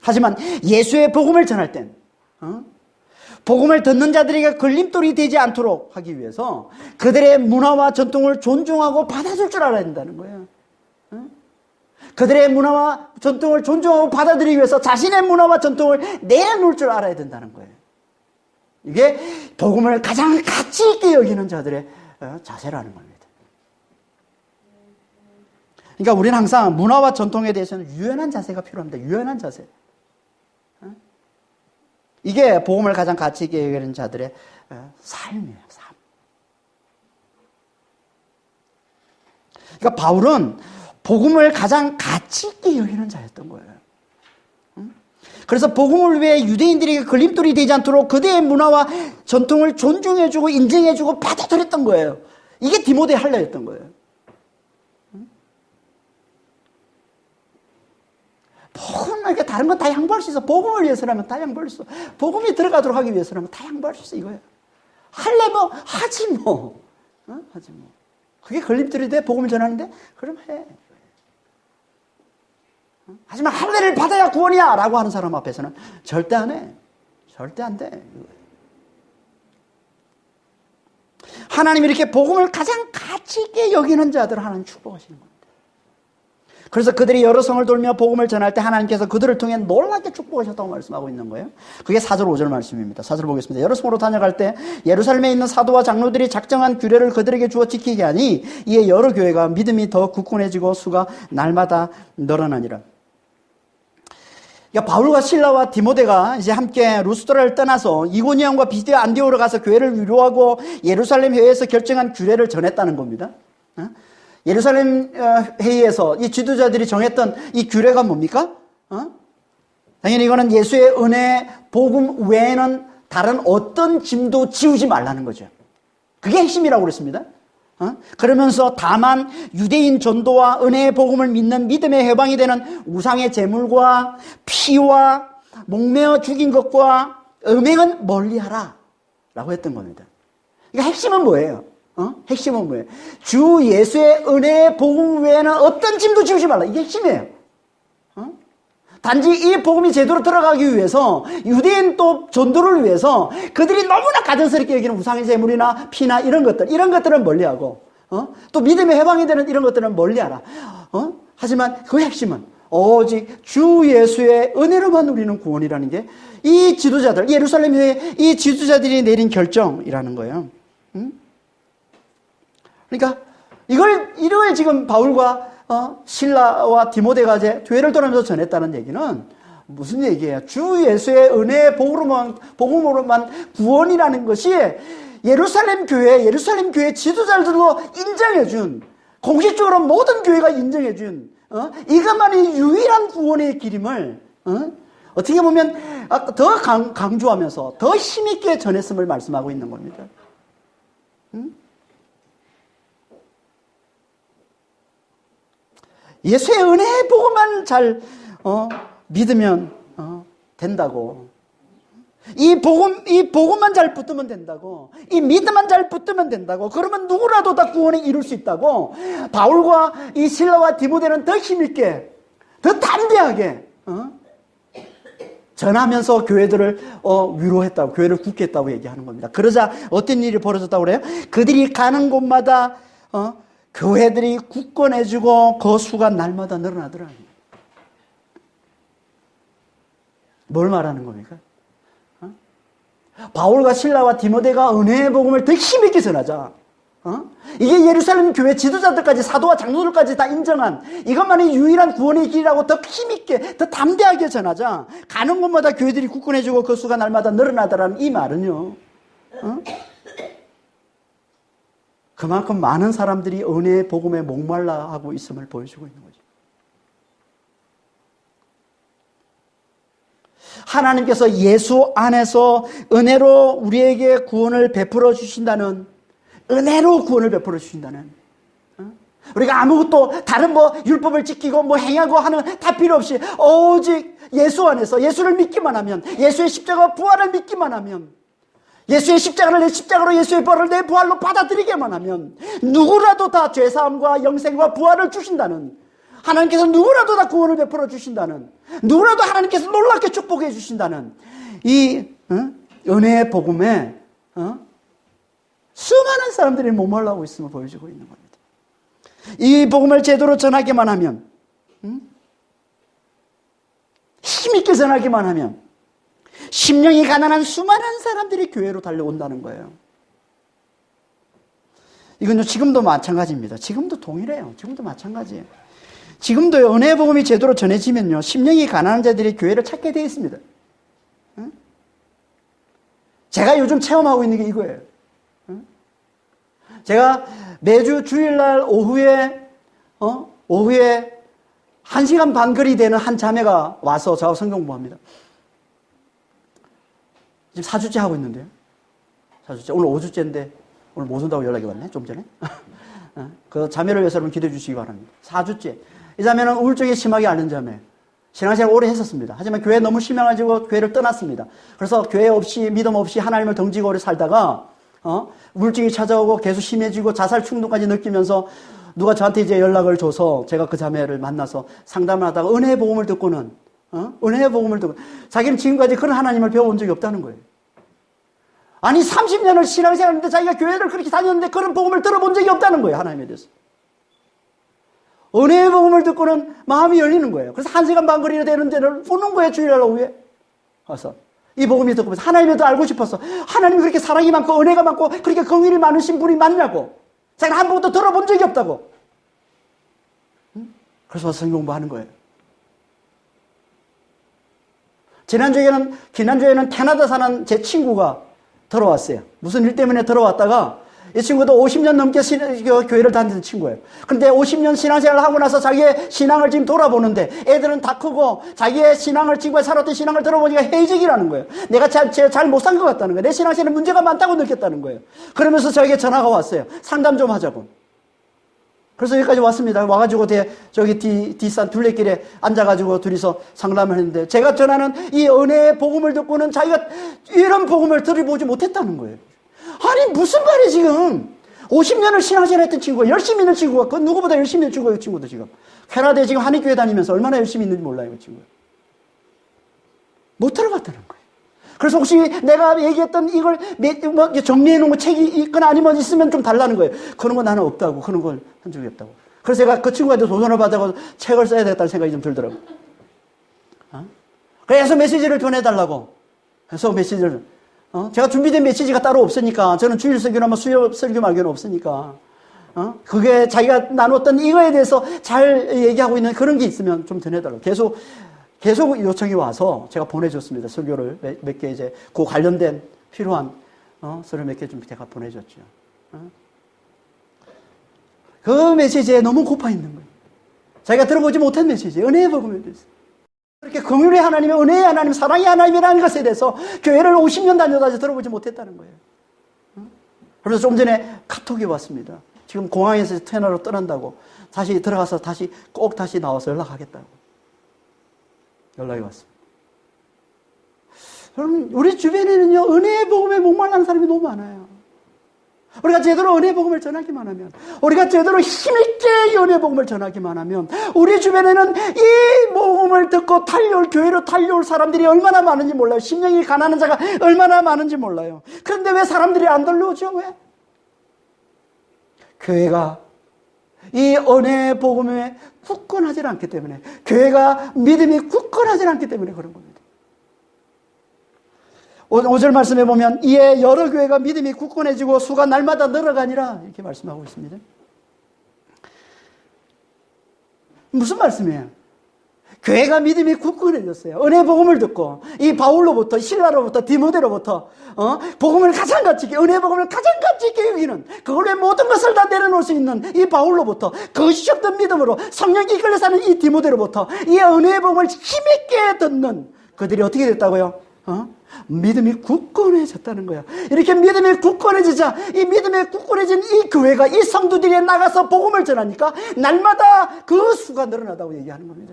하지만 예수의 복음을 전할 땐 복음을 듣는 자들에게 걸림돌이 되지 않도록 하기 위해서 그들의 문화와 전통을 존중하고 받아줄 줄 알아야 된다는 거예요. 그들의 문화와 전통을 존중하고 받아들이기 위해서 자신의 문화와 전통을 내놓을 줄 알아야 된다는 거예요. 이게 복음을 가장 가치 있게 여기는 자들의 자세라는 겁니다. 그러니까 우리는 항상 문화와 전통에 대해서는 유연한 자세가 필요합니다. 유연한 자세. 이게 복음을 가장 가치 있게 여기는 자들의 삶이에요. 삶. 그러니까 바울은 복음을 가장 가치 있게 여기는 자였던 거예요. 그래서 복음을 위해 유대인들에게 걸림돌이 되지 않도록 그들의 문화와 전통을 존중해주고 인정해주고 받아들였던 거예요. 이게 디모데 할례였던 거예요. 복음에게 다른 건 다 양보할 수 있어. 복음을 위해서라면 다 양보할 수 있어. 복음이 들어가도록 하기 위해서라면 다 양보할 수 있어. 이거예요. 할래 뭐 하지 뭐. 하지 뭐. 그게 걸림돌이 돼? 복음을 전하는데? 그럼 해. 하지만 할례를 받아야 구원이야 라고 하는 사람 앞에서는 절대 안 해. 절대 안 돼. 하나님이 이렇게 복음을 가장 가치 있게 여기는 자들을 하나님 축복하시는 겁니다. 그래서 그들이 여러 성을 돌며 복음을 전할 때 하나님께서 그들을 통해 놀랍게 축복하셨다고 말씀하고 있는 거예요. 그게 4절 5절 말씀입니다. 4절 보겠습니다. 여러 성으로 다녀갈 때 예루살렘에 있는 사도와 장로들이 작정한 규례를 그들에게 주어 지키게 하니 이에 여러 교회가 믿음이 더 굳건해지고 수가 날마다 늘어나니라. 그러니까 바울과 실라와 디모데가 이제 함께 루스드라를 떠나서 이고니온과 비스디아 안디오로 가서 교회를 위로하고 예루살렘 회의에서 결정한 규례를 전했다는 겁니다. 예루살렘 회의에서 이 지도자들이 정했던 이 규례가 뭡니까? 당연히 이거는 예수의 은혜, 복음 외에는 다른 어떤 짐도 지우지 말라는 거죠. 그게 핵심이라고 그랬습니다. 그러면서 다만 유대인 전도와 은혜의 복음을 믿는 믿음의 해방이 되는 우상의 제물과 피와 목매어 죽인 것과 음행은 멀리하라 라고 했던 겁니다. 그러니까 핵심은 뭐예요? 핵심은 뭐예요? 주 예수의 은혜의 복음 외에는 어떤 짐도 지우지 말라. 이게 핵심이에요. 단지 이 복음이 제대로 들어가기 위해서 유대인 또 전도를 위해서 그들이 너무나 가증스럽게 여기는 우상의 제물이나 피나 이런 것들은 멀리하고 또 믿음의 해방이 되는 이런 것들은 멀리하라. 하지만 그 핵심은 오직 주 예수의 은혜로만 우리는 구원이라는 게 이 지도자들, 예루살렘 교회 이 지도자들이 내린 결정이라는 거예요. 그러니까 이걸 지금 바울과 실라와 디모데가 이제 교회를 돌아면서 전했다는 얘기는 무슨 얘기예요? 주 예수의 은혜의 복음으로만 구원이라는 것이 예루살렘 교회 지도자들도 인정해준, 공식적으로 모든 교회가 인정해준 이것만이 유일한 구원의 길임을 어떻게 보면 더 강조하면서 더 힘있게 전했음을 말씀하고 있는 겁니다. 예수의 은혜의 복음만 잘 믿으면 된다고. 이 복음만 잘 붙으면 된다고. 이 믿음만 잘 붙으면 된다고. 그러면 누구라도 다 구원에 이룰 수 있다고. 바울과 이 실라와 디모데는 더 힘있게, 더 담대하게 전하면서 교회들을 위로했다고, 교회를 굳게 했다고 얘기하는 겁니다. 그러자 어떤 일이 벌어졌다고 그래요? 그들이 가는 곳마다 교회들이 굳건해지고 그 수가 날마다 늘어나더라고요. 뭘 말하는 겁니까? 바울과 실라와 디모데가 은혜의 복음을 더 힘있게 전하자. 이게 예루살렘 교회 지도자들까지, 사도와 장로들까지 다 인정한 이것만이 유일한 구원의 길이라고 더 힘있게, 더 담대하게 전하자. 가는 곳마다 교회들이 굳건해지고 그 수가 날마다 늘어나더라는 이 말은요, 그만큼 많은 사람들이 은혜의 복음에 목말라 하고 있음을 보여주고 있는 거죠. 하나님께서 예수 안에서 은혜로 우리에게 구원을 베풀어 주신다는, 은혜로 구원을 베풀어 주신다는, 우리가 아무것도 다른 율법을 지키고 행하고 하는 다 필요 없이 오직 예수 안에서 예수를 믿기만 하면, 예수의 십자가 부활을 믿기만 하면, 예수의 십자가를 내 십자가로, 예수의 벌을 내 부활로 받아들이게만 하면 누구라도 다 죄사함과 영생과 부활을 주신다는, 하나님께서 누구라도 다 구원을 베풀어 주신다는, 누구라도 하나님께서 놀랍게 축복해 주신다는 이 은혜의 복음에 수많은 사람들이 목말라하고 있음을 보여주고 있는 겁니다. 이 복음을 제대로 전하기만 하면, 힘있게 전하기만 하면 심령이 가난한 수많은 사람들이 교회로 달려온다는 거예요. 이건요, 지금도 마찬가지입니다. 지금도 동일해요. 지금도 마찬가지예요. 지금도 은혜의 복음이 제대로 전해지면요, 심령이 가난한 자들이 교회를 찾게 되어 있습니다. 제가 요즘 체험하고 있는 게 이거예요. 제가 매주 주일날 오후에 1시간 반 거리 되는 한 자매가 와서 저하고 성경 공부합니다. 지금 4주째 하고 있는데요. 4주째. 오늘 5주째인데 오늘 못 온다고 연락이 왔네, 좀 전에. 그 자매를 위해서 여러분 기도해 주시기 바랍니다. 4주째. 이 자매는 우울증이 심하게 앓는 자매. 신앙생활 오래 했었습니다. 하지만 교회 너무 심해가지고 교회를 떠났습니다. 그래서 교회 없이, 믿음 없이 하나님을 덩지고 오래 살다가 우울증이 찾아오고 계속 심해지고 자살 충동까지 느끼면서 누가 저한테 이제 연락을 줘서 제가 그 자매를 만나서 상담을 하다가 은혜의 복음을 듣고는 은혜의 복음을 듣고 자기는 지금까지 그런 하나님을 배워본 적이 없다는 거예요. 아니 30년을 신앙생활했는데 자기가 교회를 그렇게 다녔는데 그런 복음을 들어본 적이 없다는 거예요. 하나님에 대해서. 은혜의 복음을 듣고는 마음이 열리는 거예요. 그래서 1시간 반 거리나 되는 데를 오는 거예요. 주일날 오후에 와서 이 복음이 듣고 하나님에 더 알고 싶어서, 하나님이 그렇게 사랑이 많고 은혜가 많고 그렇게 긍휼이 많으신 분이 맞냐고, 자기는 한 번도 들어본 적이 없다고. 그래서 성경 공부하는 거예요. 지난주에는 캐나다 사는 제 친구가 들어왔어요. 무슨 일 때문에 들어왔다가, 이 친구도 50년 넘게 교회를 다니는 친구예요. 그런데 50년 신앙생활을 하고 나서 자기의 신앙을 지금 돌아보는데 애들은 다 크고 자기의 신앙을, 지금까지 살았던 신앙을 들어보니까 해직이라는 거예요. 내가 잘 못 산 것 같다는 거예요. 내 신앙생활에 문제가 많다고 느꼈다는 거예요. 그러면서 저에게 전화가 왔어요. 상담 좀 하자고. 그래서 여기까지 왔습니다. 와가지고 저기 뒷산 둘레길에 앉아가지고 둘이서 상담을 했는데, 제가 전하는 이 은혜의 복음을 듣고는 자기가 이런 복음을 들어보지 못했다는 거예요. 아니 무슨 말이야 지금. 50년을 신앙생활 했던 친구가, 열심히 있는 친구가, 그 누구보다 열심히 있는 친구예요. 친구도 지금 캐나다에 지금 한인교회 다니면서 얼마나 열심히 있는지 몰라요. 그 친구가. 못 들어봤다는 거예요. 그래서 혹시 내가 얘기했던 이걸 정리해 놓은 거 책이 있거나 아니면 있으면 좀 달라는 거예요. 그런 거 나는 없다고. 그런 걸 한 적이 없다고. 그래서 제가 그 친구한테 도전을 받아서 책을 써야 되겠다는 생각이 좀 들더라고요. 그래서 메시지를 전해달라고. 그래서 메시지를. 제가 준비된 메시지가 따로 없으니까. 저는 주일 설교나 뭐 수요 설교 말고는 없으니까. 그게 자기가 나눴던 이거에 대해서 잘 얘기하고 있는 그런 게 있으면 좀 전해달라고. 계속 요청이 와서 제가 보내줬습니다. 설교를 몇 개 이제 그 관련된 필요한 서류 몇 개 좀 제가 보내줬죠. 그 메시지에 너무 고파 있는 거예요. 자기가 들어보지 못한 메시지, 은혜의 복음에 대해서. 그렇게 긍휼의 하나님, 은혜의 하나님, 사랑의 하나님이라는 것에 대해서 교회를 50년 다녀다지 들어보지 못했다는 거예요. 그래서 좀 전에 카톡이 왔습니다. 지금 공항에서 테너로 떠난다고 다시 들어가서 꼭 다시 나와서 연락하겠다고 연락이 왔습니다. 그럼 우리 주변에는요, 은혜의 복음에 목말라는 사람이 너무 많아요. 우리가 제대로 은혜의 복음을 전하기만 하면, 우리가 제대로 힘있게 은혜의 복음을 전하기만 하면, 우리 주변에는 이 복음을 듣고 교회로 달려올 사람들이 얼마나 많은지 몰라요. 심령이 가난한 자가 얼마나 많은지 몰라요. 그런데 왜 사람들이 안 달려오죠? 왜? 교회가 이 은혜의 복음에 굳건하지 않기 때문에, 교회가 믿음이 굳건하지 않기 때문에 그런 겁니다. 5절 말씀에 보면 이에 여러 교회가 믿음이 굳건해지고 수가 날마다 늘어가니라 이렇게 말씀하고 있습니다. 무슨 말씀이에요? 교회가 믿음이 굳건해졌어요. 은혜 복음을 듣고 이 바울로부터 실라로부터 디모데로부터 복음을 가장 가치 있게, 은혜 복음을 가장 가치 있게 여기는, 그걸로 모든 것을 다 내려놓을 수 있는 이 바울로부터, 거짓이 없던 믿음으로 성령께 이끌려 사는 이 디모데로부터 이 은혜 복음을 힘있게 듣는 그들이 어떻게 됐다고요? 믿음이 굳건해졌다는 거야. 이렇게 믿음이 굳건해지자, 이 믿음이 굳건해진 이 교회가, 이 성도들이 나가서 복음을 전하니까 날마다 그 수가 늘어나다고 얘기하는 겁니다.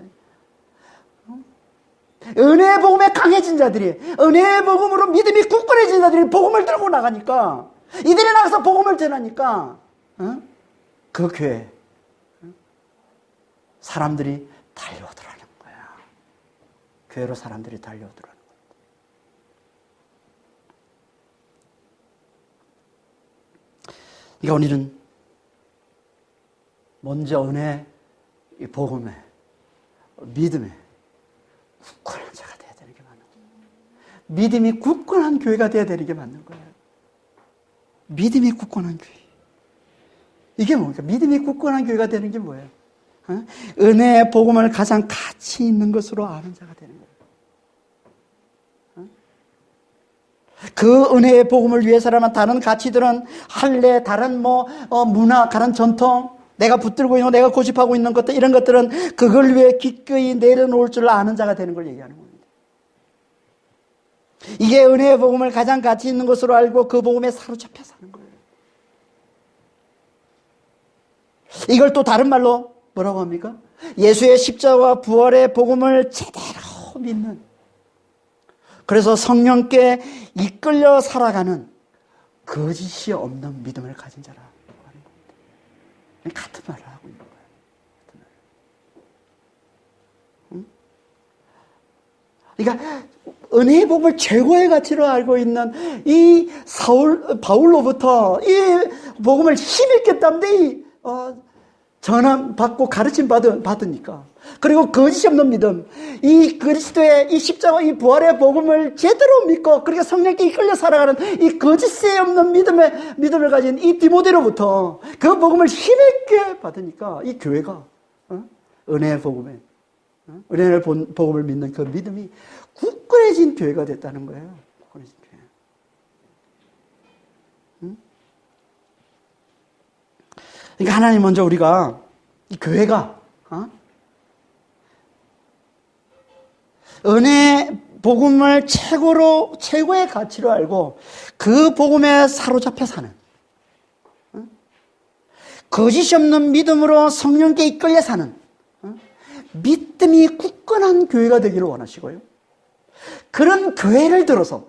은혜의 복음에 강해진 자들이, 은혜의 복음으로 믿음이 굳건해진 자들이 복음을 들고 나가니까, 이들이 나가서 복음을 전하니까 그 교회 사람들이 달려오더라는 거야. 교회로 사람들이 달려오더라는 거야. 그러니까 우리는 먼저 은혜, 이 복음에, 믿음에 굳건한 자가 되어야 되는 게 맞는 거예요. 믿음이 굳건한 교회가 되어야 되는 게 맞는 거예요. 믿음이 굳건한 교회. 이게 뭡니까? 믿음이 굳건한 교회가 되는 게 뭐예요? 은혜의 복음을 가장 가치 있는 것으로 아는 자가 되는 거예요. 그 은혜의 복음을 위해서라면 다른 가치들은 할례, 다른 문화, 다른 전통, 내가 붙들고 있는, 내가 고집하고 있는 것들, 이런 것들은 그걸 위해 기꺼이 내려놓을 줄 아는 자가 되는 걸 얘기하는 겁니다. 이게 은혜의 복음을 가장 가치 있는 것으로 알고 그 복음에 사로잡혀 사는 거예요. 이걸 또 다른 말로 뭐라고 합니까? 예수의 십자가와 부활의 복음을 제대로 믿는, 그래서 성령께 이끌려 살아가는 거짓이 없는 믿음을 가진 자라고 하는 겁니다. 같은 말을 하고 있는 거예요. 그러니까 은혜의 복음을 최고의 가치로 알고 있는 이 바울로부터 이 복음을 힘있게 땀대 전함 받고 가르침 받으니까, 그리고 거짓이 없는 믿음, 이 그리스도의 이 십자가, 이 부활의 복음을 제대로 믿고 그렇게 성령께 이끌려 살아가는 이 거짓이 없는 믿음을 가진 이 디모데로부터 그 복음을 힘있게 받으니까 이 교회가 은혜의 복음에, 은혜의 복음을 믿는 그 믿음이 굳건해진 교회가 됐다는 거예요. 굳건해진 교회. 그러니까 하나님 먼저 우리가, 이 교회가 은혜 복음을 최고의 가치로 알고 그 복음에 사로잡혀 사는, 거짓이 없는 믿음으로 성령께 이끌려 사는 믿음이 굳건한 교회가 되기를 원하시고요. 그런 교회를 들어서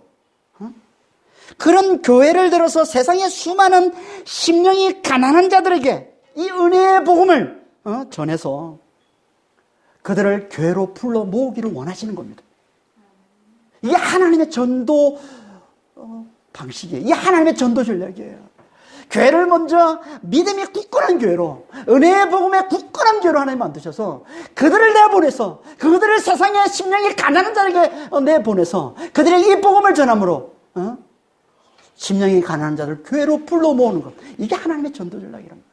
세상의 수많은 심령이 가난한 자들에게 이 은혜의 복음을 전해서 그들을 교회로 불러 모으기를 원하시는 겁니다. 이게 하나님의 전도 방식이에요. 이게 하나님의 전도 전략이에요. 교회를 먼저 믿음이 굳건한 교회로, 은혜의 복음에 굳건한 교회로 하나님 만드셔서 그들을 내보내서, 그들을 세상에 심령이 가난한 자에게 내보내서 그들의 이 복음을 전함으로 심령이 가난한 자들 교회로 불러 모으는 것. 이게 하나님의 전도 전략이란 말이에요.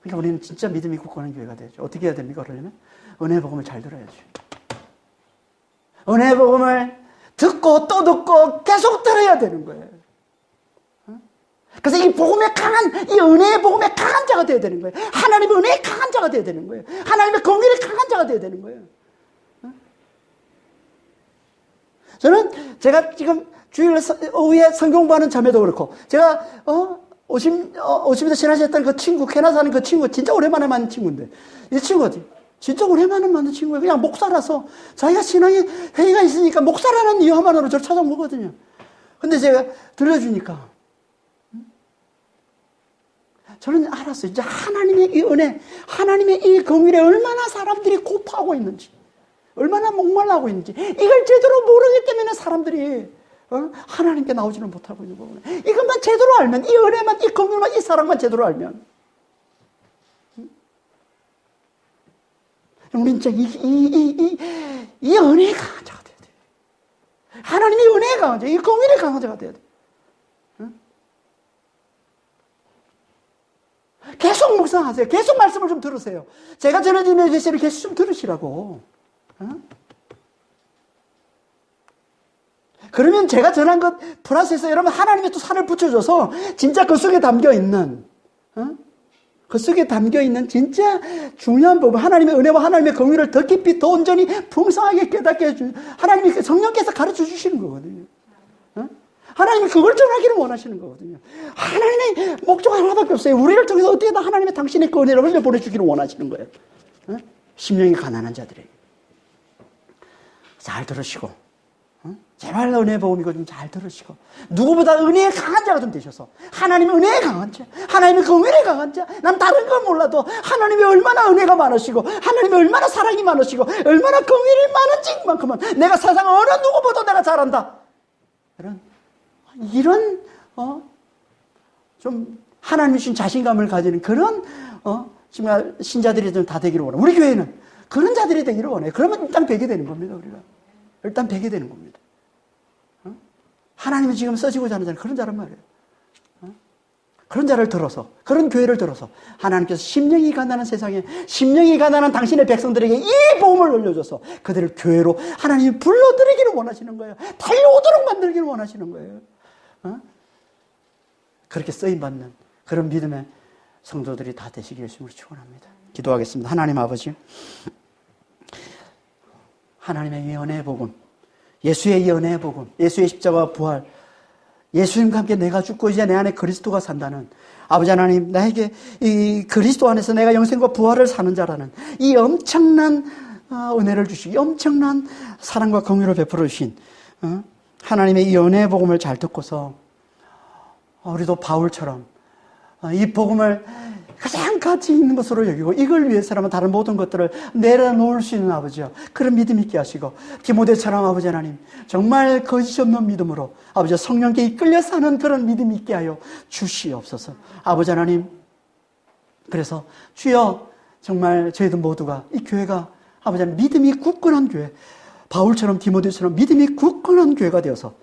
그러니까 우리는 진짜 믿음이 굳건한 교회가 되죠. 어떻게 해야 됩니까? 그러려면 은혜의 복음을 잘 들어야죠. 은혜의 복음을 듣고 또 듣고 계속 들어야 되는 거예요. 그래서 이 복음에 강한, 이 은혜의 복음에 강한 자가 되어야 되는 거예요. 하나님의 은혜에 강한 자가 되어야 되는 거예요. 하나님의 공의에 강한 자가 되어야 되는 거예요. 저는 제가 지금 주일 오후에 성경 공부하는 자매도 그렇고, 제가 50m 지나셨던 그 친구, 캐나다 사는 그 친구, 진짜 오랜만에 만난 친구인데, 이 친구가 진짜 오랜만에 만난 친구예요. 그냥 목사라서 자기가 신앙에 회의가 있으니까 목사라는 이유 하나로 저를 찾아오거든요. 근데 제가 들려주니까 저는 알았어요. 이제 하나님의 이 은혜, 하나님의 이 긍휼에 얼마나 사람들이 고파하고 있는지, 얼마나 목말라하고 있는지, 이걸 제대로 모르기 때문에 사람들이 하나님께 나오지는 못하고 있는 거구나. 이것만 제대로 알면, 이 은혜만, 이 긍휼만, 이 사랑만 제대로 알면, 우리는 진짜 이 은혜의 강한 자가 돼야 돼. 하나님의 은혜의 강한 자, 이 긍휼의 강한 자가 돼야 돼. 계속 묵상하세요. 계속 말씀을 좀 들으세요. 제가 전해드리는 메시지를 계속 좀 들으시라고. 그러면 제가 전한 것 플러스해서 여러분 하나님이 또 살을 붙여줘서 진짜 그 속에 담겨있는 그 속에 담겨있는 진짜 중요한 부분, 하나님의 은혜와 하나님의 긍휼을 더 깊이 더 온전히 풍성하게 깨닫게 해주는 하나님이 성령께서 가르쳐 주시는 거거든요. 하나님이 그걸 전하기를 원하시는 거거든요. 하나님의 목적 하나밖에 없어요. 우리를 통해서 어떻게든 하나님의 당신의 그 은혜를 흘려보내주기를 원하시는 거예요. 심령이 가난한 자들에게. 잘 들으시고, 제발 은혜의 복음 이거 좀 잘 들으시고, 누구보다 은혜에 강한 자가 좀 되셔서, 하나님의 은혜에 강한 자, 하나님의 긍휼에 강한 자, 난 다른 건 몰라도 하나님이 얼마나 은혜가 많으시고, 하나님이 얼마나 사랑이 많으시고, 얼마나 긍휼이 많은지만큼은 내가 세상 어느 누구보다 내가 잘한다. 이런 좀 하나님이 주신 자신감을 가지는 그런 정말 신자들이 좀 다 되기를 원해요. 우리 교회는 그런 자들이 되기를 원해요. 그러면 일단 되게 되는 겁니다. 우리가 일단 되게 되는 겁니다. 하나님이 지금 써지고자 하는 자는 그런 자란 말이에요. 그런 자를 들어서, 그런 교회를 들어서 하나님께서 심령이 가난한 세상에, 심령이 가난한 당신의 백성들에게 이 복음을 올려줘서 그들을 교회로 하나님이 불러들이기를 원하시는 거예요. 달려오도록 만들기를 원하시는 거예요. 그렇게 쓰임받는 그런 믿음의 성도들이 다 되시길 예수님으로 축원합니다. 기도하겠습니다. 하나님 아버지, 하나님의 이 은혜의 복음, 예수의 이 은혜의 복음, 예수의 십자가와 부활, 예수님과 함께 내가 죽고 이제 내 안에 그리스도가 산다는, 아버지 하나님, 나에게 이 그리스도 안에서 내가 영생과 부활을 사는 자라는 이 엄청난 은혜를 주시고 엄청난 사랑과 긍휼을 베풀어 주신 하나님의 이 은혜의 복음을 잘 듣고서 우리도 바울처럼 이 복음을 가장 가치 있는 것으로 여기고 이걸 위해서라면 다른 모든 것들을 내려놓을 수 있는 아버지요, 그런 믿음 있게 하시고, 디모데처럼 아버지 하나님 정말 거짓 없는 믿음으로 아버지 성령께 이끌려 사는 그런 믿음 있게 하여 주시옵소서. 아버지 하나님, 그래서 주여 정말 저희들 모두가 이 교회가 아버지 하나님 믿음이 굳건한 교회, 바울처럼 디모데처럼 믿음이 굳건한 교회가 되어서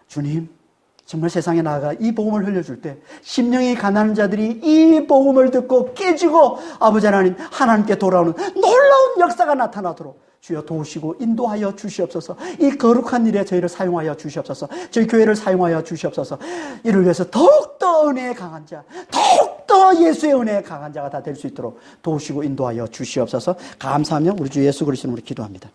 주님 정말 세상에 나아가 이 복음을 흘려줄 때 심령이 가난한 자들이 이 복음을 듣고 깨지고 아버지 하나님 하나님께 돌아오는 놀라운 역사가 나타나도록 주여 도우시고 인도하여 주시옵소서. 이 거룩한 일에 저희를 사용하여 주시옵소서. 저희 교회를 사용하여 주시옵소서. 이를 위해서 더욱더 은혜에 강한 자, 더욱더 예수의 은혜에 강한 자가 다 될 수 있도록 도우시고 인도하여 주시옵소서. 감사하며 우리 주 예수 그리스도로 기도합니다.